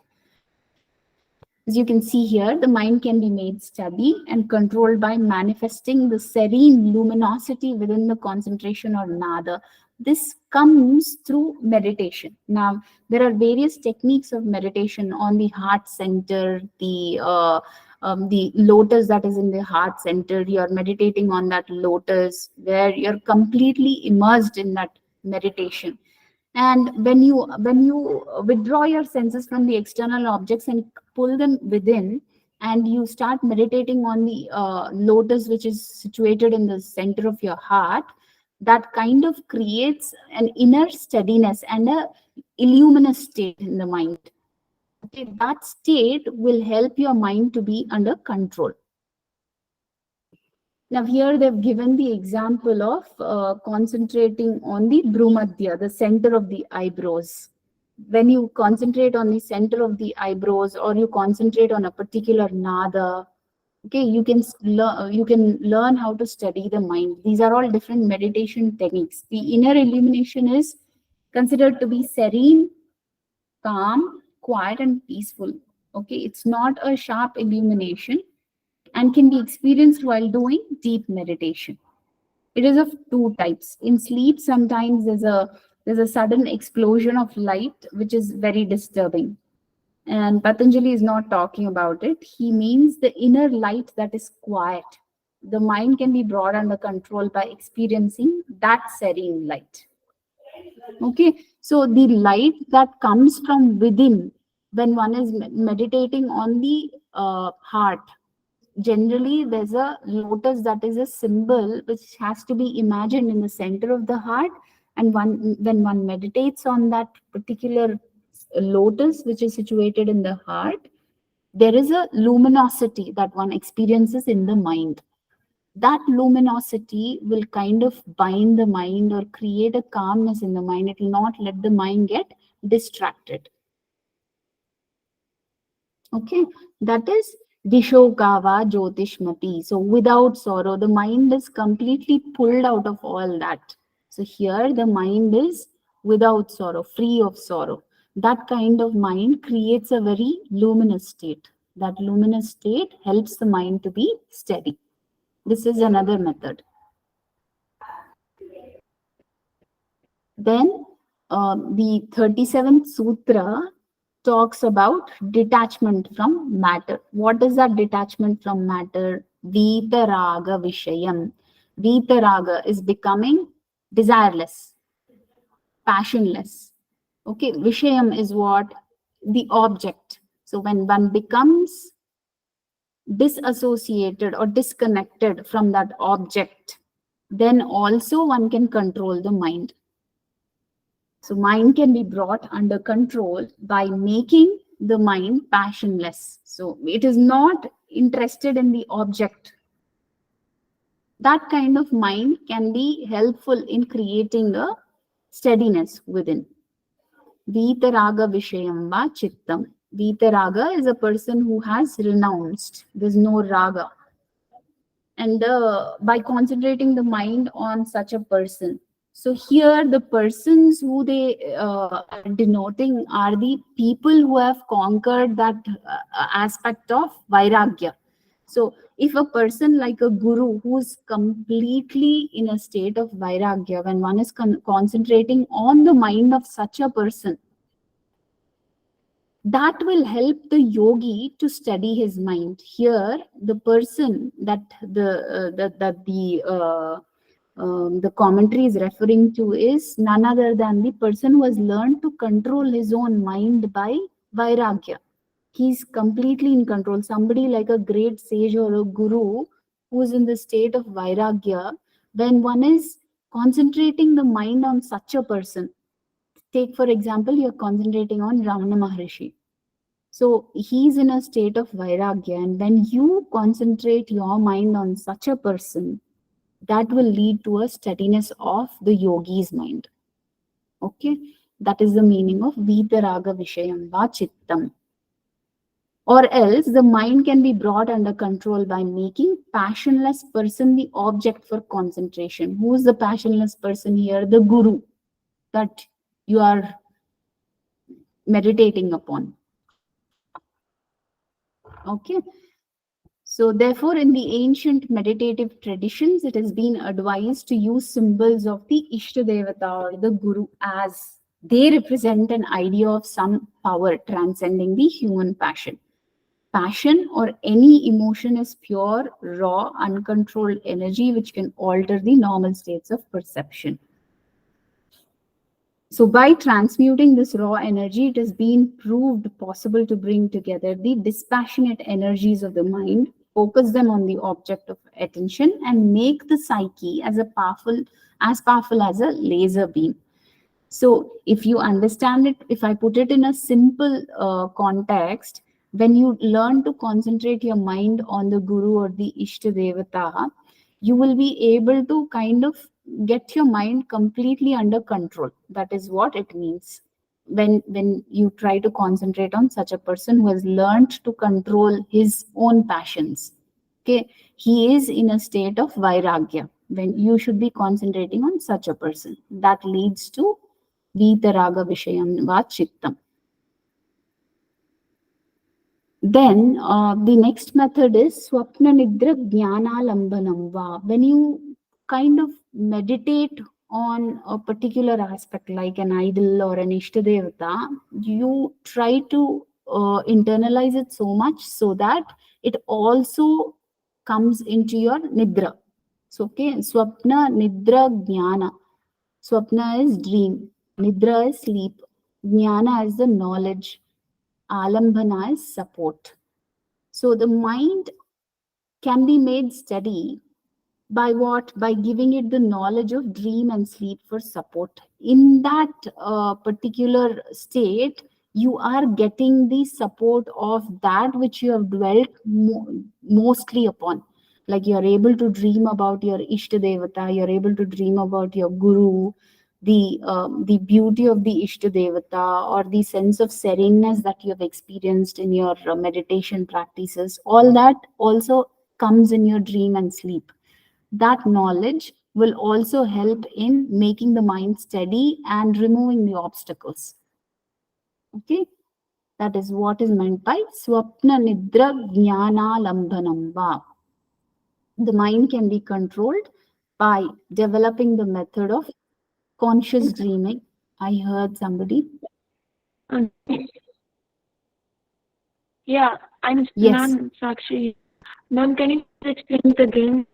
As you can see here, the mind can be made steady and controlled by manifesting the serene luminosity within the concentration or nada. This comes through meditation. Now, there are various techniques of meditation on the heart center, the lotus that is in the heart center. You're meditating on that lotus where you're completely immersed in that meditation. And when you withdraw your senses from the external objects and pull them within, and you start meditating on the lotus which is situated in the center of your heart, that kind of creates an inner steadiness and a illuminous state in the mind. Okay, that state will help your mind to be under control. Now here they've given the example of concentrating on the Bhrumadhya, the center of the eyebrows. When you concentrate on the center of the eyebrows, or you concentrate on a particular nada, okay, you can learn how to study the mind. These are all different meditation techniques. The inner illumination is considered to be serene, calm, quiet, and peaceful. Okay, it's not a sharp illumination and can be experienced while doing deep meditation. It is of two types. In sleep, sometimes there's a sudden explosion of light, which is very disturbing. And Patanjali is not talking about it. He means the inner light that is quiet. The mind can be brought under control by experiencing that serene light. Okay, so the light that comes from within when one is meditating on the heart. Generally, there's a lotus that is a symbol which has to be imagined in the center of the heart. And when one meditates on that particular lotus which is situated in the heart, there is a luminosity that one experiences in the mind. That luminosity will kind of bind the mind or create a calmness in the mind. It will not let the mind get distracted. Okay, that is Vishokava Jyotishmati. So without sorrow, the mind is completely pulled out of all that. So here the mind is without sorrow, free of sorrow. That kind of mind creates a very luminous state. That luminous state helps the mind to be steady. This is another method. Then the 37th Sutra talks about detachment from matter. What is that detachment from matter? Vitaraga Vishayam. Vitaraga is becoming desireless, passionless. Okay, Vishayam is what? The object. So when one becomes disassociated or disconnected from that object, then also one can control the mind. So mind can be brought under control by making the mind passionless. So it is not interested in the object. That kind of mind can be helpful in creating a steadiness within. Vitaraga Vishayam va Chittam. Vitaraga is a person who has renounced. There's no raga. And by concentrating the mind on such a person. So here the persons who they are denoting are the people who have conquered that aspect of Vairagya. So if a person like a guru who is completely in a state of Vairagya, when one is concentrating on the mind of such a person, that will help the yogi to study his mind. Here, the person that the commentary is referring to is none other than the person who has learned to control his own mind by Vairagya. He's completely in control. Somebody like a great sage or a guru who is in the state of Vairagya, when one is concentrating the mind on such a person, take for example, you're concentrating on Ramana Maharishi. So he's in a state of Vairagya, and when you concentrate your mind on such a person, that will lead to a steadiness of the yogi's mind. Okay, that is the meaning of Vitaraga Vishayam va Chittam. Or else the mind can be brought under control by making passionless person the object for concentration. Who is the passionless person here? The guru that you are meditating upon. Okay. So therefore, in the ancient meditative traditions, it has been advised to use symbols of the Ishtadevata or the Guru, as they represent an idea of some power transcending the human passion. Passion or any emotion is pure, raw, uncontrolled energy which can alter the normal states of perception. So by transmuting this raw energy, it has been proved possible to bring together the dispassionate energies of the mind, focus them on the object of attention, and make the psyche as powerful as a laser beam. So if you understand it, if I put it in a simple context, when you learn to concentrate your mind on the Guru or the Ishtadevata, you will be able to kind of get your mind completely under control. That is what it means. When you try to concentrate on such a person who has learned to control his own passions. Okay, he is in a state of Vairagya. When you should be concentrating on such a person, that leads to Vitaraga Vishayam va Chittam. Then the next method is Swapna Nidra Jnana Lambanam va. When you kind of meditate on a particular aspect like an idol or an Ishtadevata, you try to internalize it so much so that it also comes into your Nidra. So, okay, Swapna Nidra Jnana. Swapna is dream, Nidra is sleep, Jnana is the knowledge, Alambhana is support. So the mind can be made steady by what? By giving it the knowledge of dream and sleep for support. In that particular state, you are getting the support of that which you have dwelt mostly upon. Like you are able to dream about your Ishtadevata, you are able to dream about your Guru, the beauty of the Ishtadevata, or the sense of sereneness that you have experienced in your meditation practices. All that also comes in your dream and sleep. That knowledge will also help in making the mind steady and removing the obstacles. Okay, that is what is meant by Swapna Nidra Jnana Lambhanam va. The mind can be controlled by developing the method of conscious dreaming. I heard somebody. Yeah, I'm Yes. Ma'am Sakshi. Ma'am, can you explain it again?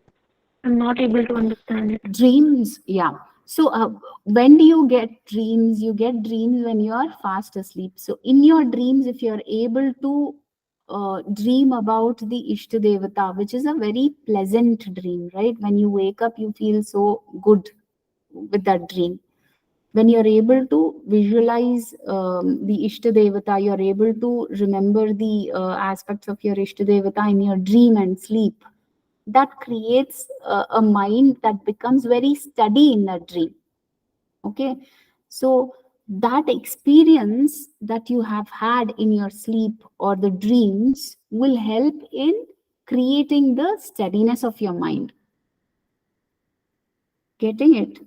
I'm not able to understand it. Dreams, yeah. So when do you get dreams? You get dreams when you are fast asleep. So in your dreams, if you are able to dream about the Ishtadevata, which is a very pleasant dream, right? When you wake up, you feel so good with that dream. When you're able to visualize the Ishtadevata, you're able to remember the aspects of your Ishtadevata in your dream and sleep. that creates a mind that becomes very steady in a dream. Okay, so that experience that you have had in your sleep or the dreams will help in creating the steadiness of your mind. Getting it?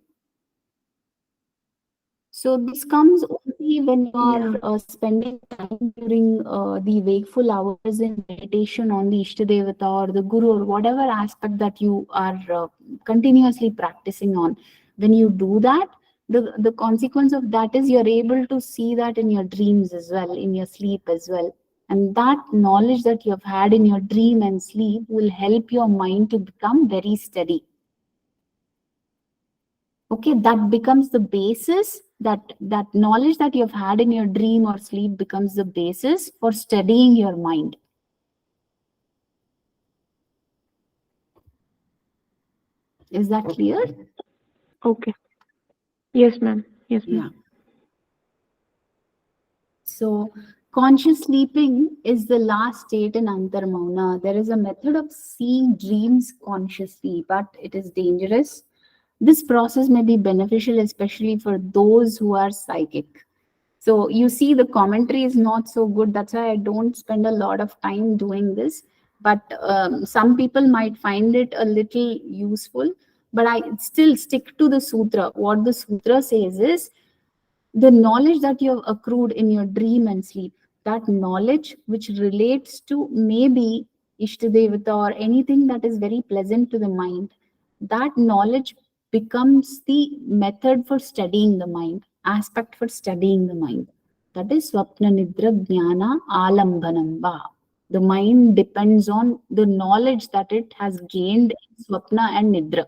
So this comes only when you are spending time during the wakeful hours in meditation on the Ishtadevata or the Guru or whatever aspect that you are continuously practicing on. When you do that, the consequence of that is you're able to see that in your dreams as well, in your sleep as well. And that knowledge that you have had in your dream and sleep will help your mind to become very steady. Okay, that becomes the basis, that knowledge that you've had in your dream or sleep becomes the basis for studying your mind. Is that clear? Okay. Yes, ma'am. Yes, ma'am. Yeah. So conscious sleeping is the last state in Antarmauna. There is a method of seeing dreams consciously, but it is dangerous. This process may be beneficial, especially for those who are psychic. So you see the commentary is not so good. That's why I don't spend a lot of time doing this. But some people might find it a little useful. But I still stick to the sutra. What the sutra says is, the knowledge that you have accrued in your dream and sleep, that knowledge which relates to maybe Ishtadevata or anything that is very pleasant to the mind, that knowledge becomes the method for studying the mind, aspect for studying the mind. That is Swapna Nidra Jnana Alambanam Va. The mind depends on the knowledge that it has gained in Swapna and Nidra.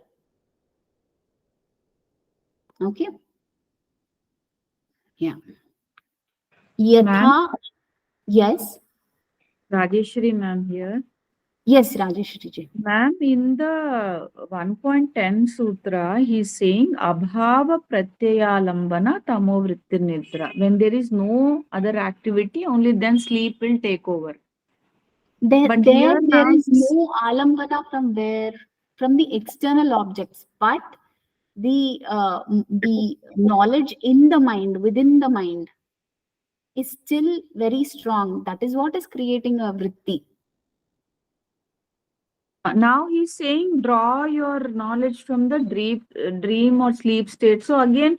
Okay? Yeah. Yatha, yes. Rajeshri ma'am here. Yes, Rajeshri ji. Ma'am, in the 1.10 sutra, he's saying Abhava Pratyayalambana Tamo Vrittir Nidra. When there is no other activity, only then sleep will take over. There now is no alambana from where? From the external objects, but the knowledge in the mind, within the mind, is still very strong. That is what is creating a vritti. Now he's saying draw your knowledge from the dream or sleep state. So again,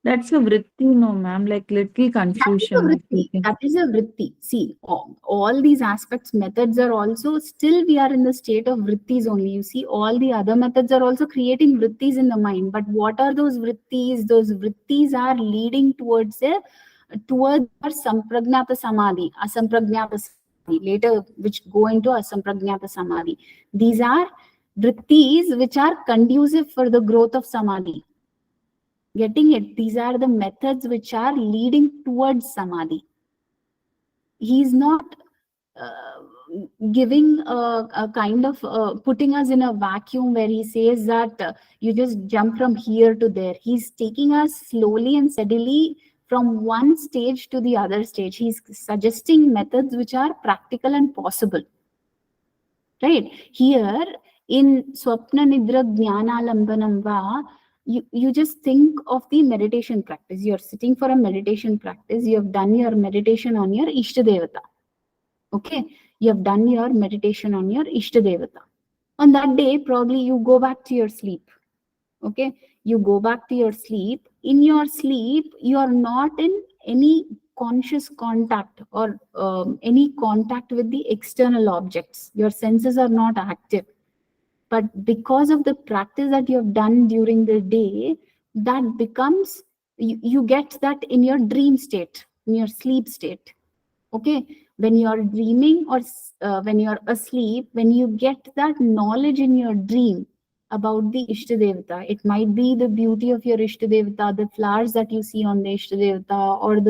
that's a vritti, no ma'am, like little confusion. That is a vritti. See, all these aspects, methods are also still we are in the state of vrittis only. You see, all the other methods are also creating vrittis in the mind. But what are those vrittis? Those vrittis are leading towards our sampragnata samadhi, asampragnata samadhi, later which go into asampragnata samadhi. These are vrittis which are conducive for the growth of samadhi. Getting it? These are the methods which are leading towards samadhi. He's not giving a kind of putting us in a vacuum where he says that you just jump from here to there. He's taking us slowly and steadily from one stage to the other stage. He's suggesting methods which are practical and possible. Right? Here in Swapna Nidra Jnanalambanam Va, you just think of the meditation practice. You're sitting for a meditation practice. You have done your meditation on your Ishtadevata. Okay? You have done your meditation on your Ishtadevata. On that day, probably you go back to your sleep. Okay? You go back to your sleep. In your sleep, you are not in any conscious contact or any contact with the external objects. Your senses are not active. But because of the practice that you have done during the day, that becomes, you get that in your dream state, in your sleep state. Okay, when you are dreaming or when you are asleep, when you get that knowledge in your dream about the Ishtadevata, it might be the beauty of your Ishtadevata, the flowers that you see on the Ishtadevata, or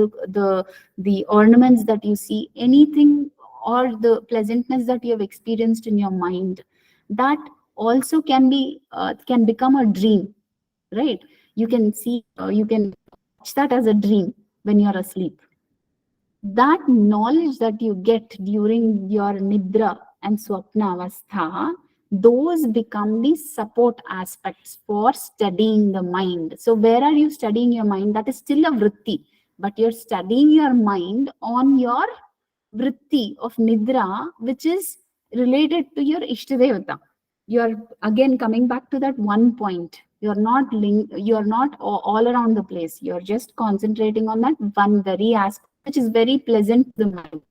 the ornaments that you see, anything, or the pleasantness that you have experienced in your mind, that also can become a dream, right? You can see, you can watch that as a dream when you're asleep. That knowledge that you get during your nidra and swapna avastha, those become the support aspects for studying the mind. So where are you studying your mind? That is still a vritti, but you're studying your mind on your vritti of nidra, which is related to your ishtadevata. You're again coming back to that one point. You're not all around the place. You're just concentrating on that one very aspect, which is very pleasant to the mind.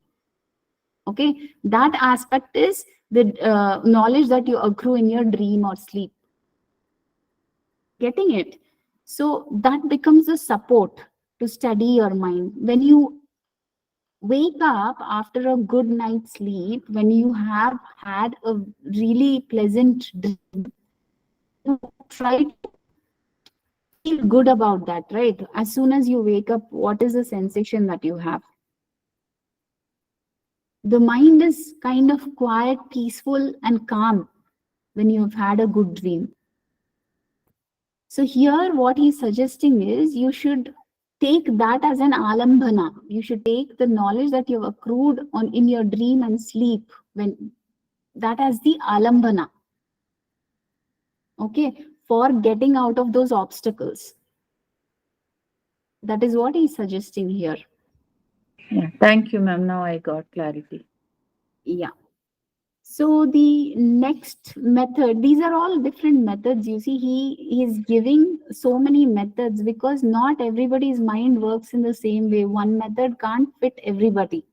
Okay, that aspect is the knowledge that you accrue in your dream or sleep. Getting it? So that becomes a support to study your mind. When you wake up after a good night's sleep, when you have had a really pleasant dream, you try to feel good about that, right? As soon as you wake up, what is the sensation that you have? The mind is kind of quiet, peaceful, and calm when you've had a good dream. So here what he's suggesting is you should take that as an alambhana. You should take the knowledge that you've accrued in your dream and sleep, when that as the alambhana. Okay, for getting out of those obstacles. That is what he's suggesting here. Yeah, thank you, ma'am. Now I got clarity. Yeah. So the next method, these are all different methods. You see, he is giving so many methods because not everybody's mind works in the same way. One method can't fit everybody.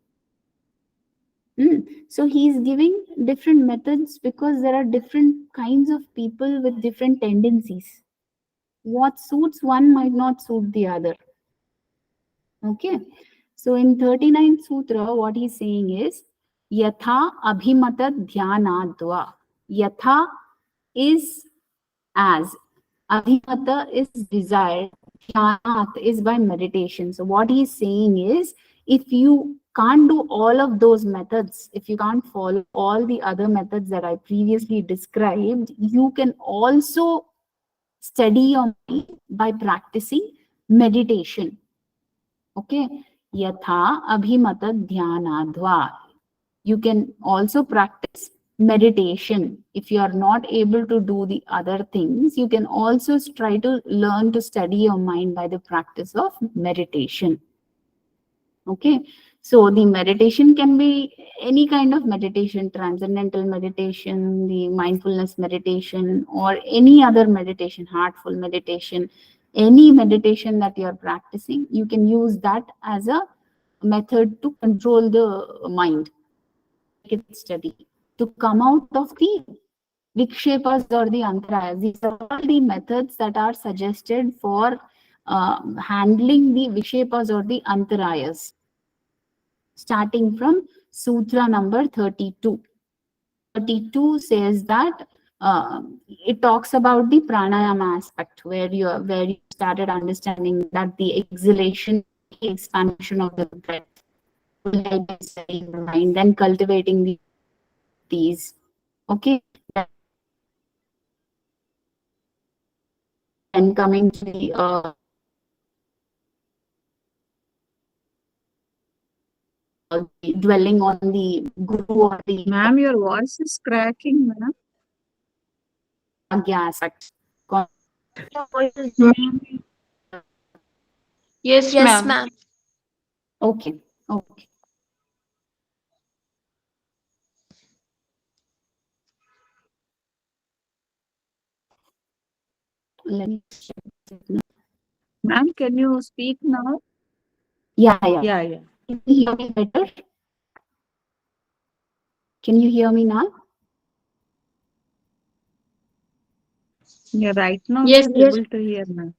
So he's giving different methods because there are different kinds of people with different tendencies. What suits one might not suit the other. Okay. So in 39th Sutra, what he's saying is, Yatha abhimata dhyanadva. Yatha is as. Abhimata is desired. Dhyanat is by meditation. So what he's saying is, if you can't do all of those methods, if you can't follow all the other methods that I previously described, you can also study your mind by practicing meditation. Okay. Yatha abhimata dhyanadva. You can also practice meditation. If you are not able to do the other things, you can also try to learn to study your mind by the practice of meditation. Okay. So the meditation can be any kind of meditation, transcendental meditation, the mindfulness meditation, or any other meditation, heartful meditation. Any meditation that you are practicing, you can use that as a method to control the mind. Make it steady. To come out of the vikshepas or the antarayas. These are all the methods that are suggested for handling the vikshepas or the antarayas. Starting from Sutra number 32. 32 says that it talks about the pranayama aspect, where you started understanding that the exhalation, the expansion of the breath will help in studying the mind, then cultivating these. Okay. And coming to the dwelling on the guru or the Ma'am, your voice is cracking, ma'am. agya aspect. Yes, Yes, ma'am. ma'am. Okay. Okay. Let me check. Ma'am, can you speak now? Yeah. Yeah. Can you hear me better? Can you hear me now? Yeah, right now Yes, we are yes. able to hear, ma'am.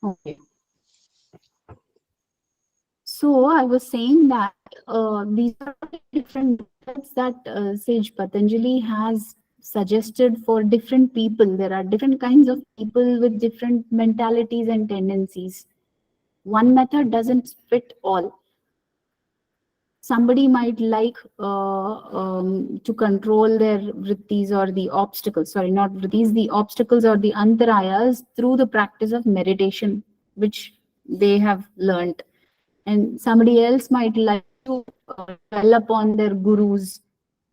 Okay. So I was saying that these are different methods that Sage Patanjali has suggested for different people. There are different kinds of people with different mentalities and tendencies. One method doesn't fit all. Somebody might like to control their vrittis or the obstacles, sorry, not vrittis, the obstacles or the antarayas through the practice of meditation, which they have learned. And somebody else might like to dwell upon their gurus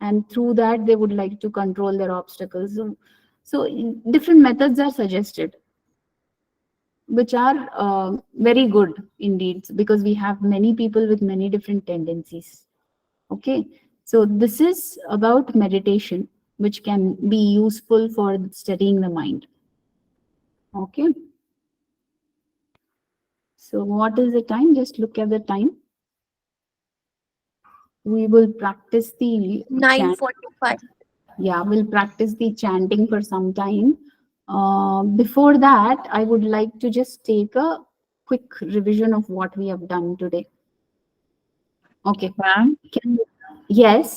and through that they would like to control their obstacles. So different methods are suggested, which are very good indeed, because we have many people with many different tendencies. Okay, so this is about meditation, which can be useful for studying the mind. Okay, so what is the time? Just look at the time. We will practice the 9:45. Yeah, we'll practice the chanting for some time. Before that, I would like to just take a quick revision of what we have done today. Okay. Ma'am, Yes.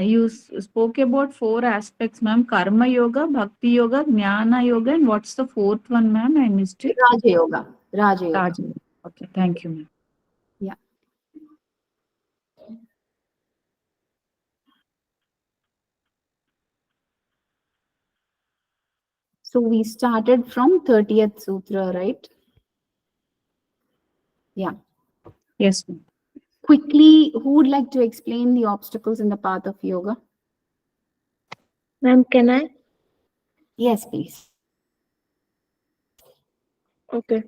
you spoke about 4 aspects, ma'am. Karma yoga, bhakti yoga, jnana yoga, and what's the 4th one, ma'am? I missed it. Raja Yoga. Raja Yoga. Raja. Okay, thank you, ma'am. Yeah. So we started from 30th Sutra, right? Yeah. Yes, ma'am. Quickly, who would like to explain the obstacles in the path of yoga? Ma'am, can I? Yes, please. Okay.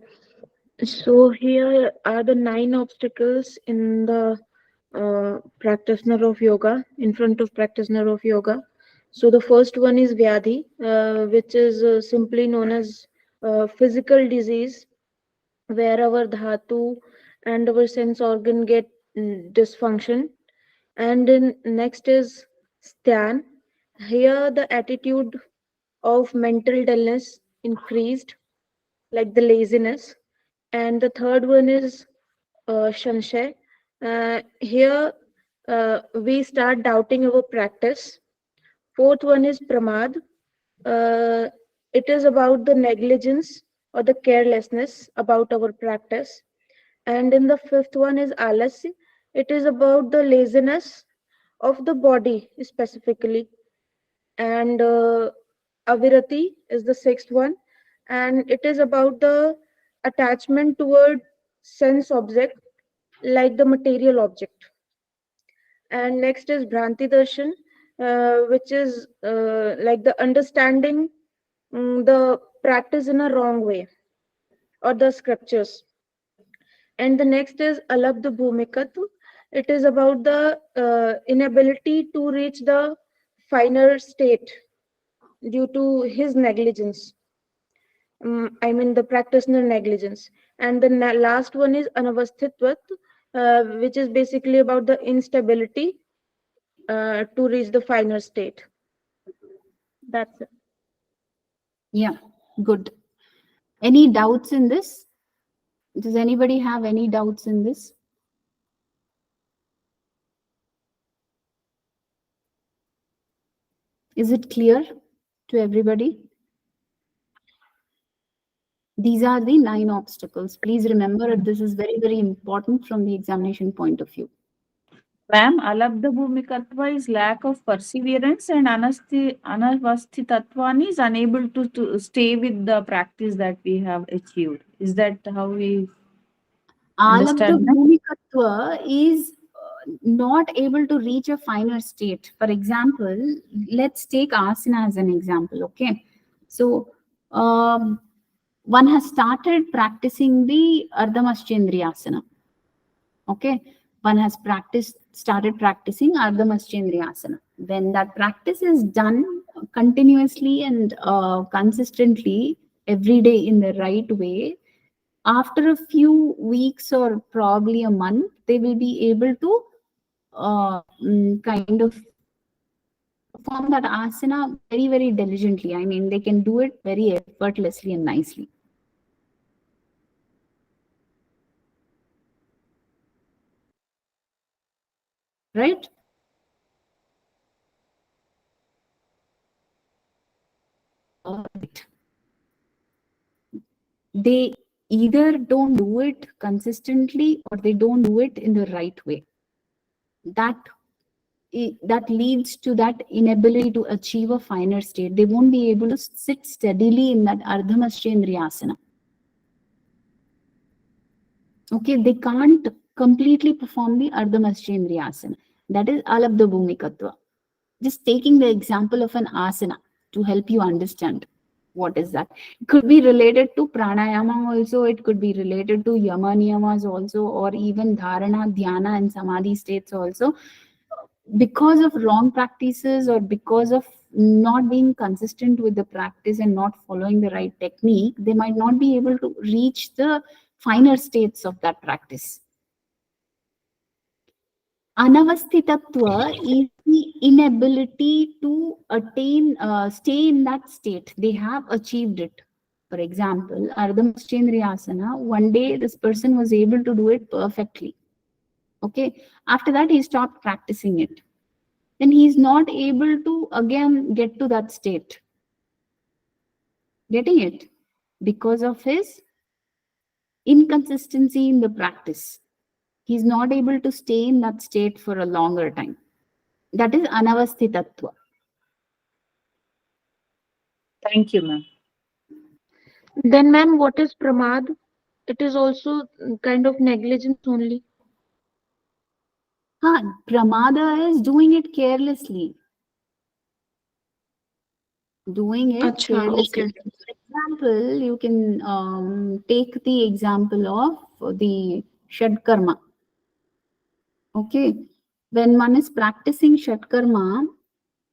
So here are the 9 obstacles in the practitioner of yoga, in front of practitioner of yoga. So the first one is Vyadhi, which is simply known as physical disease, where our dhatu and our sense organ get dysfunction. And then next is Styan. Here the attitude of mental dullness increased, like the laziness. And the third one is Shanshay. Here we start doubting our practice. Fourth one is Pramad. It is about the negligence or the carelessness about our practice. And in the fifth one is Alasya. It is about the laziness of the body specifically. And Avirati is the sixth one, and it is about the attachment toward sense object, like the material object. And next is Bhranti Darshan, which is like the understanding the practice in a wrong way, or the scriptures. And the next is Alabdha Bhumikatva. It is about the inability to reach the finer state due to his negligence. I mean the practitioner negligence. And the last one is Anavasthitvat, which is basically about the instability to reach the finer state. That's it. Yeah, good. Any doubts in this? Does anybody have any doubts in this? Is it clear to everybody? These are the 9 obstacles. Please remember that this is very, very important from the examination point of view. Ma'am, alabdha bhumikatva is lack of perseverance, and anavasthitatvan is unable to stay with the practice that we have achieved. Is that how we Alabdha understand that? bhumikatva is not able to reach a finer state. For example, let's take asana as an example. Okay, so one has started practicing the ardhamaschendriyasana. Okay, one has started practicing ardhamaschendriyasana. When that practice is done continuously and consistently every day in the right way, after a few weeks or probably a month, they will be able to kind of perform that asana very, very diligently. I mean, they can do it very effortlessly and nicely. Right? They either don't do it consistently or they don't do it in the right way. That leads to that inability to achieve a finer state. They won't be able to sit steadily in that ardhamaschendriyasana. Okay, they can't completely perform the ardhamaschendriyasana. That is alabdha bhumikatva. Just taking the example of an asana to help you understand what is that. It could be related to pranayama also, it could be related to yama niyamas also, or even dharana, dhyana, and samadhi states also. Because of wrong practices or because of not being consistent with the practice and not following the right technique, they might not be able to reach the finer states of that practice. Anavasthitatva is the inability to attain, stay in that state. They have achieved it. For example, Ardhamaschendriyasana, one day this person was able to do it perfectly. Okay. After that, he stopped practicing it. Then he is not able to again get to that state. Getting it? Because of his inconsistency in the practice. He's not able to stay in that state for a longer time. That is anavasthitatva. Thank you, ma'am. Then, ma'am, what is pramad? It is also kind of negligence only. Pramada is doing it carelessly. Doing it Acha, carelessly. okay. For example, you can take the example of the Shadkarma. Okay. When one is practicing Shadkarma,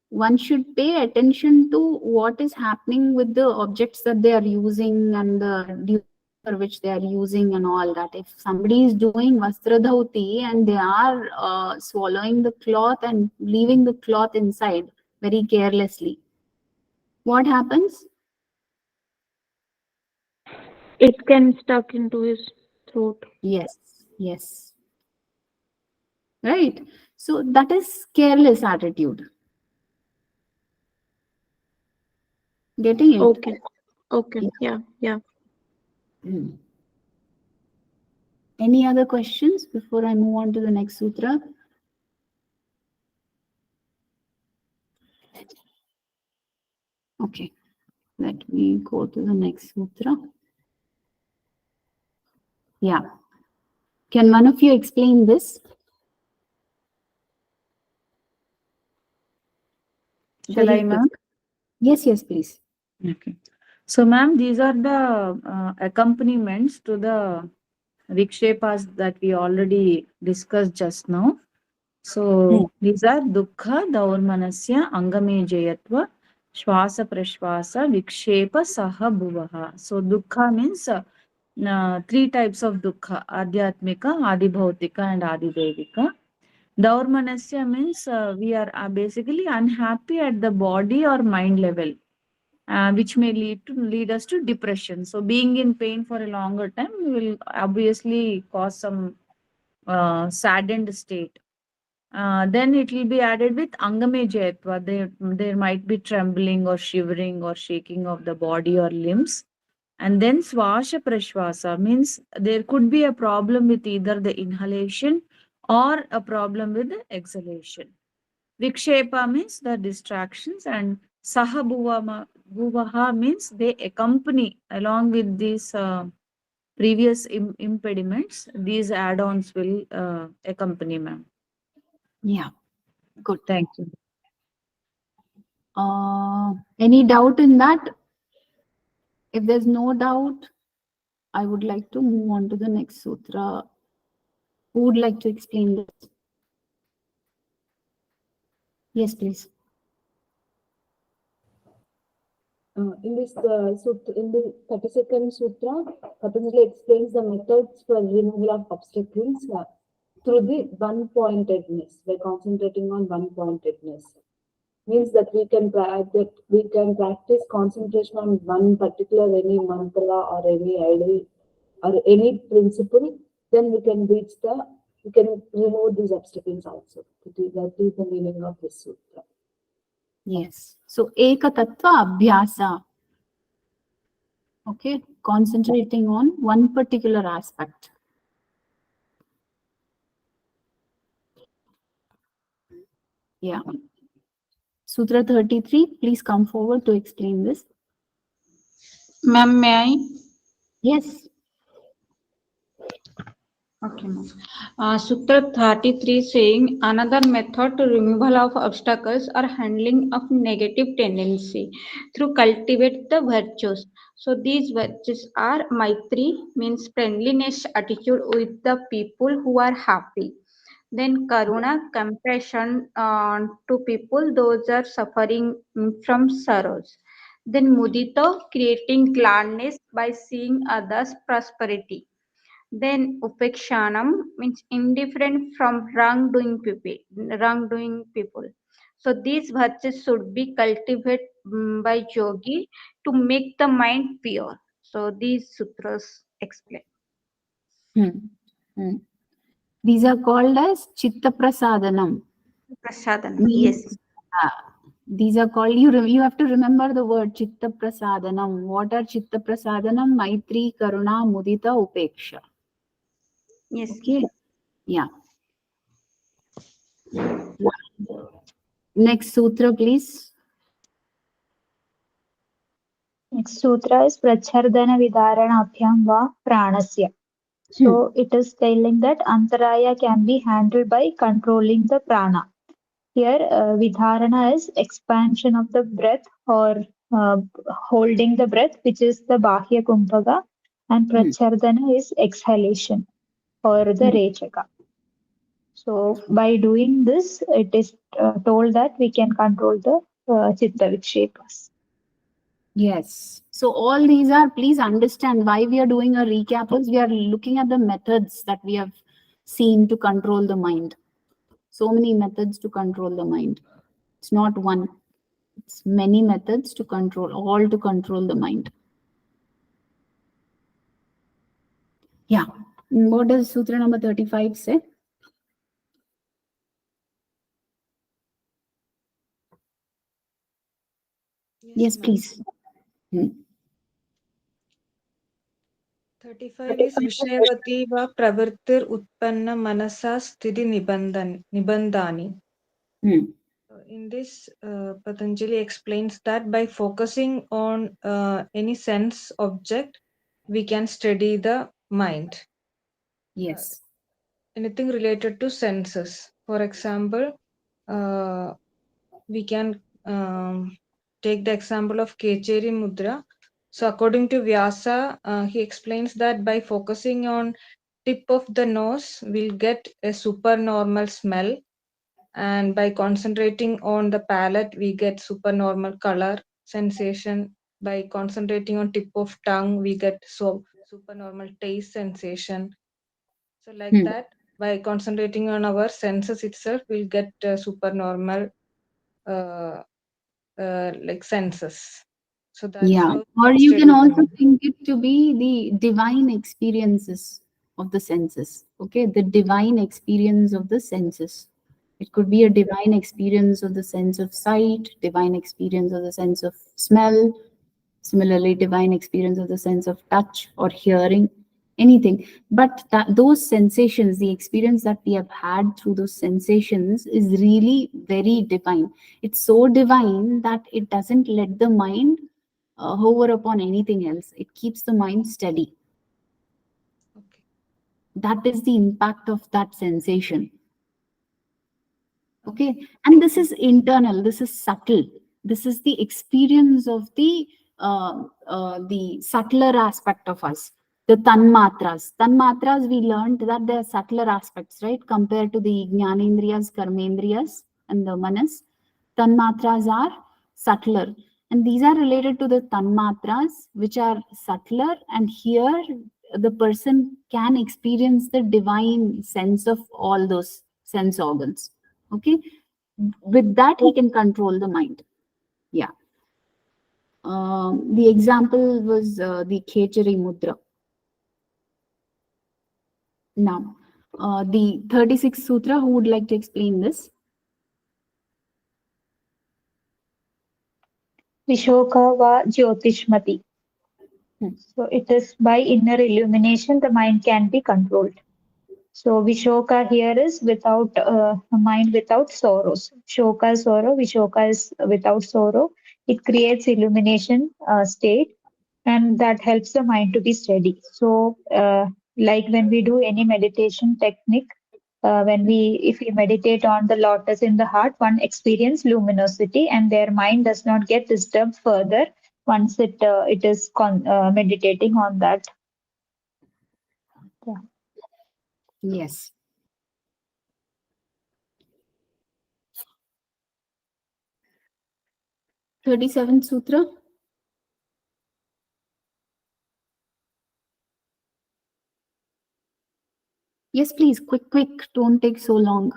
one should pay attention to what is happening with the objects that they are using and the duty for which they are using and all that. If somebody is doing Vastradhauti and they are swallowing the cloth and leaving the cloth inside very carelessly, what happens? It can stuck into his throat. Yes, yes. Right. So that is careless attitude. Getting it? Okay. Okay. Yeah. Yeah. Hmm. Any other questions before I move on to the next sutra? Okay, let me go to the next sutra. Yeah. Can one of you explain this? Shall I, ma'am? Yes, yes, please. Okay. So, ma'am, these are the accompaniments to the vikshepas that we already discussed just now. So, these are dukkha, daurmanasya, angamejayatva, shwasa prashwasa, vikshepa, saha bhuvaha. So, dukkha means three types of dukkha: adhyatmika, adibhautika, and adidevika. Daurmanasya means we are basically unhappy at the body or mind level, which may lead us to depression. So being in pain for a longer time will obviously cause some saddened state. Then it will be added with angamejayatva. There might be trembling or shivering or shaking of the body or limbs. And then swasha prashwasa means there could be a problem with either the inhalation or a problem with the exhalation. Vikshepa means the distractions, and saha bhuvaha means they accompany along with these previous impediments. These add-ons will accompany, ma'am. Yeah, good. Thank you. Any doubt in that? If there's no doubt, I would like to move on to the next sutra. Who would like to explain this? Yes, please. In this sutra, in the 32nd sutra, Patanjali explains the methods for removal of obstacles through the one-pointedness, by concentrating on one-pointedness. Means that we can practice concentration on one particular any mantra or any idea or any principle, then we can remove these obstacles also. That is the meaning of this sutra. Yes. So, ekatattva abhyasa. Okay. Concentrating on one particular aspect. Yeah. Sutra 33, please come forward to explain this. Ma'am, may I? Yes. Okay, ma'am. Sutra 33 saying another method to removal of obstacles or handling of negative tendency through cultivate the virtues. So these virtues are Maitri means friendliness attitude with the people who are happy. Then Karuna compassion to people those are suffering from sorrows. Then Mudita creating gladness by seeing others prosperity. Then upekshanam means indifferent from wrongdoing people. So these virtues should be cultivated by yogi to make the mind pure. So these sutras explain. Hmm. Hmm. These are called as chitta prasadanam. Prasadana. Yes. Means, these are called, you have to remember the word chitta prasadanam. What are chitta prasadanam? Maitri, Karuna, Mudita, Upeksha. Yes. Okay. Yeah. Next sutra, please. Next sutra is Prachardana Vidaranabhyam Va Pranasya. So it is telling that Antaraya can be handled by controlling the prana. Here, Vidharana is expansion of the breath or holding the breath, which is the Bahya Kumbhaga, and Prachardana is exhalation or the Rechaka. So by doing this, it is told that we can control the Chitta Vikshepas. Yes. So all these are, please understand why we are doing a recap is we are looking at the methods that we have seen to control the mind. So many methods to control the mind. It's not one. It's many methods to control, all to control the mind. Yeah. What does Sutra number 35 say? Yes, ma'am. please. 35 is Vishayavati va pravrittir utpanna manasa sthiti nibandhani. In this, Patanjali explains that by focusing on any sense object, we can steady the mind. Yes. Anything related to senses. For example, we can take the example of Kecheri Mudra. So according to Vyasa, he explains that by focusing on tip of the nose, we'll get a supernormal smell. And by concentrating on the palate, we get supernormal color sensation. By concentrating on tip of tongue, we get supernormal taste sensation. So like that, by concentrating on our senses itself, we'll get supernormal like senses. So that's Yeah. how Or we you study can the also mind. think it to be the divine experiences of the senses. Okay. The divine experience of the senses. It could be a divine experience of the sense of sight, divine experience of the sense of smell, similarly, divine experience of the sense of touch or hearing, anything. But those sensations, the experience that we have had through those sensations is really very divine. It's so divine that it doesn't let the mind hover upon anything else. It keeps the mind steady. Okay. That is the impact of that sensation. Okay. And this is internal, this is subtle. This is the experience of the subtler aspect of us, the tanmatras. We learned that they are subtler aspects, right, compared to the jnanendriyas, karmendriyas, and the manas. Tanmatras are subtler, and these are related to the tanmatras which are subtler, and here the person can experience the divine sense of all those sense organs. Okay. With that, he can control the mind. Yeah. The example was the Khechari Mudra. Now, the 36th Sutra, who would like to explain this? Vishoka Va Jyotishmati. So it is by inner illumination the mind can be controlled. So Vishoka here is without a mind without sorrows. Shoka is sorrow, Vishoka is without sorrow. It creates illumination state, and that helps the mind to be steady. So Like when we do any meditation technique, if we meditate on the lotus in the heart, one experience luminosity, and their mind does not get disturbed further once it is meditating on that. Yeah. Yes. Thirty-seventh Sutra. Yes, please, quick, don't take so long.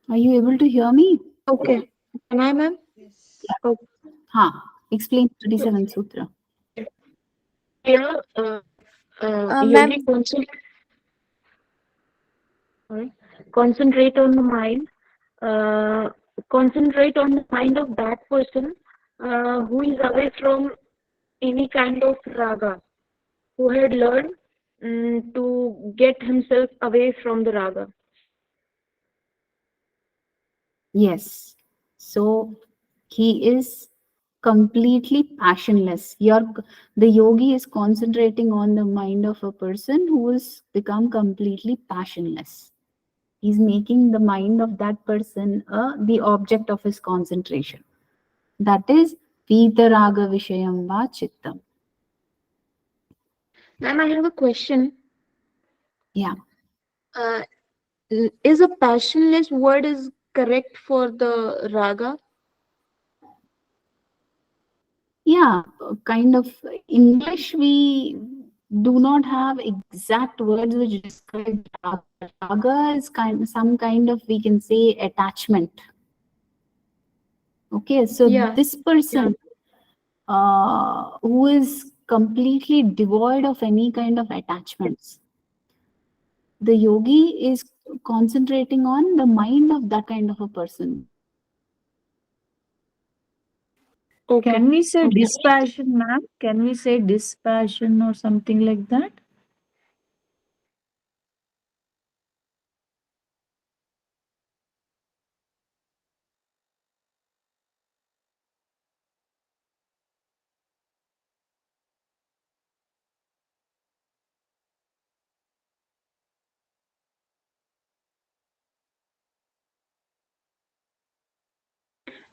Are you able to hear me? Okay. Can I, ma'am? Yes. Okay. Explain 37th Sutra. Here, Ma'am, yogi concentrate on the mind. Concentrate on the mind of that person who is away from any kind of raga, who had learned to get himself away from the raga. Yes. So he is completely passionless. The yogi is concentrating on the mind of a person who has become completely passionless. He's making the mind of that person the object of his concentration. That is Vitaraga Vishayam Va Chittam. Ma'am, I have a question. Yeah. Is a passionless word is correct for the raga? Yeah, kind of. English, we do not have exact words which describe raga. Raga is some kind of, we can say, attachment. Okay, so this person who is completely devoid of any kind of attachments, the yogi is concentrating on the mind of that kind of a person. Okay. Can we say dispassion, ma'am? Can we say dispassion or something like that?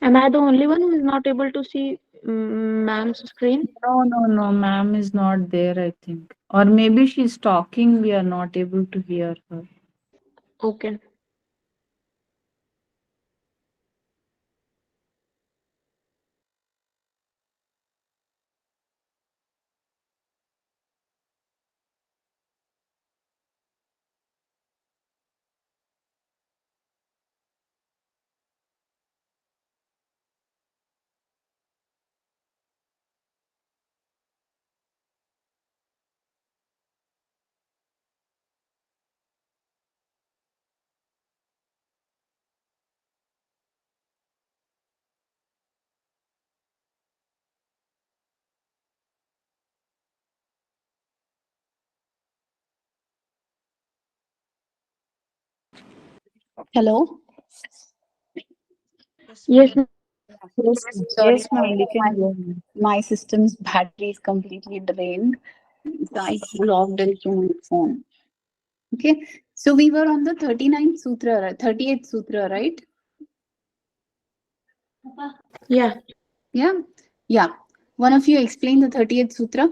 Am I the only one who is not able to see ma'am's screen? No, ma'am is not there, I think. Or maybe she's talking, we are not able to hear her. Okay. Hello? Yes, ma'am. Yes, sorry. Yes, ma'am, we can go. My system's battery is completely drained. So I logged into my phone. Okay. So we were on the 39th Sutra, 38th Sutra, right? Yeah. Yeah. Yeah. One of you explain the 30th Sutra.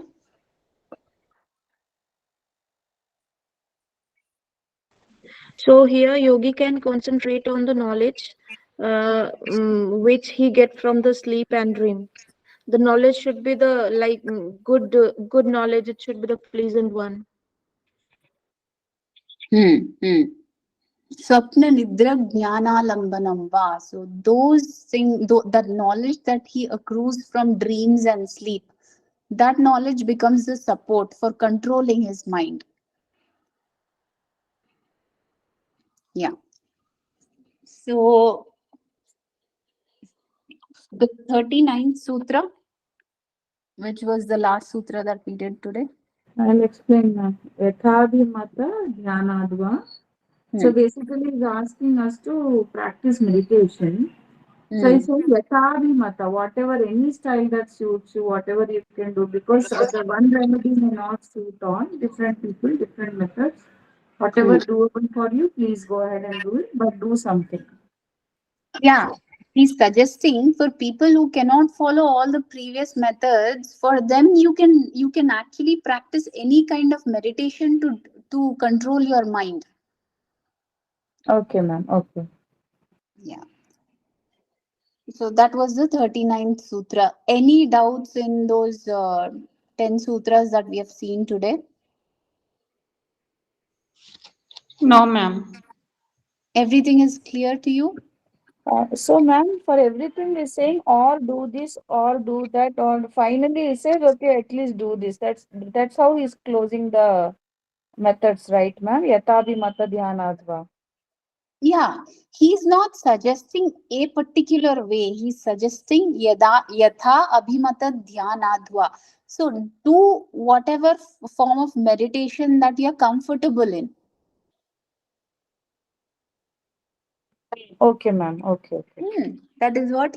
So here yogi can concentrate on the knowledge which he get from the sleep and dream. The knowledge should be the good knowledge. It should be the pleasant one. Swapna Nidra Jnanalambanam Va. So those things, that knowledge that he accrues from dreams and sleep, that knowledge becomes the support for controlling his mind. Yeah. So the 39th Sutra, which was the last sutra that we did today. I'll explain, ma'am. Yathabhimata Dhyanadva. So basically, he's asking us to practice meditation. So it says Yathabhimata, whatever, any style that suits you, whatever you can do, because the one remedy may not suit on different people, different methods. Whatever doable for you, please go ahead and do it, but do something. Yeah, he's suggesting for people who cannot follow all the previous methods, for them you can actually practice any kind of meditation to control your mind. Okay, ma'am. Okay. Yeah. So that was the 39th sutra. Any doubts in those 10 sutras that we have seen today? No, ma'am. Everything is clear to you? So, ma'am, for everything is saying or do this or do that, or finally he says, okay, at least do this. That's how he's closing the methods, right, ma'am? Yathabhimata dhyanadva. Yeah, he's not suggesting a particular way. He's suggesting yatha abhimata dhyanadva. So do whatever form of meditation that you're comfortable in. Okay, ma'am. Okay, okay. That is what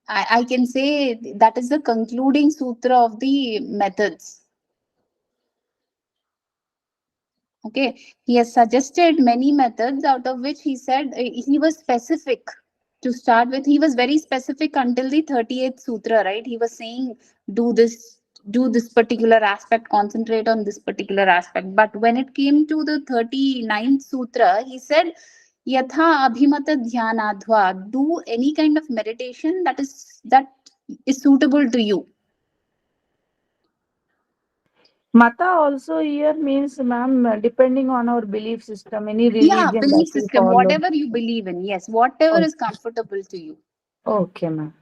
I can say that is the concluding sutra of the methods. Okay, he has suggested many methods, out of which he said he was specific to start with. He was very specific until the 38th sutra, right? He was saying, do this particular aspect, concentrate on this particular aspect. But when it came to the 39th sutra, he said, Yatha abhimata dhyanadva, do any kind of meditation that is suitable to you. Mata also here means, ma'am, depending on our belief system, any Yeah, religion that belief we system, follow. whatever you believe in. Yes, whatever Okay. is comfortable to you. Okay, ma'am.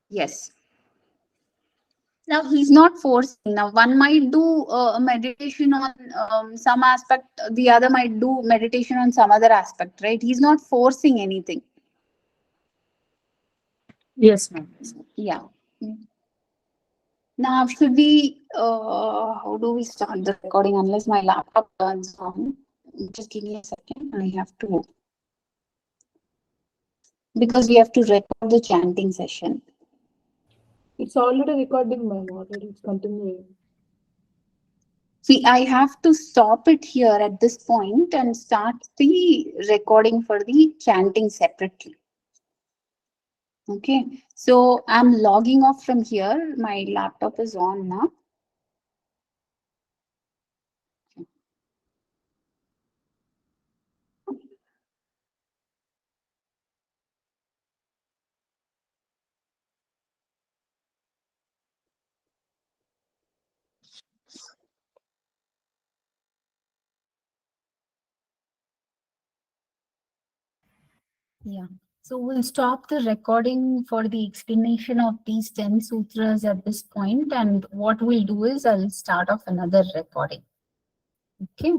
Yes. Now he's not forcing. Now one might do a meditation on some aspect, the other might do meditation on some other aspect, right? He's not forcing anything. Yes, ma'am. Yeah. Now should we? How do we start the recording? Unless my laptop turns on. Just give me a second. I have to, because we have to record the chanting session. It's already recording, ma'am. Already it's continuing. See, I have to stop it here at this point and start the recording for the chanting separately. Okay, so I'm logging off from here. My laptop is on now. Yeah. So we'll stop the recording for the explanation of these 10 sutras at this point, and what we'll do is I'll start off another recording. Okay.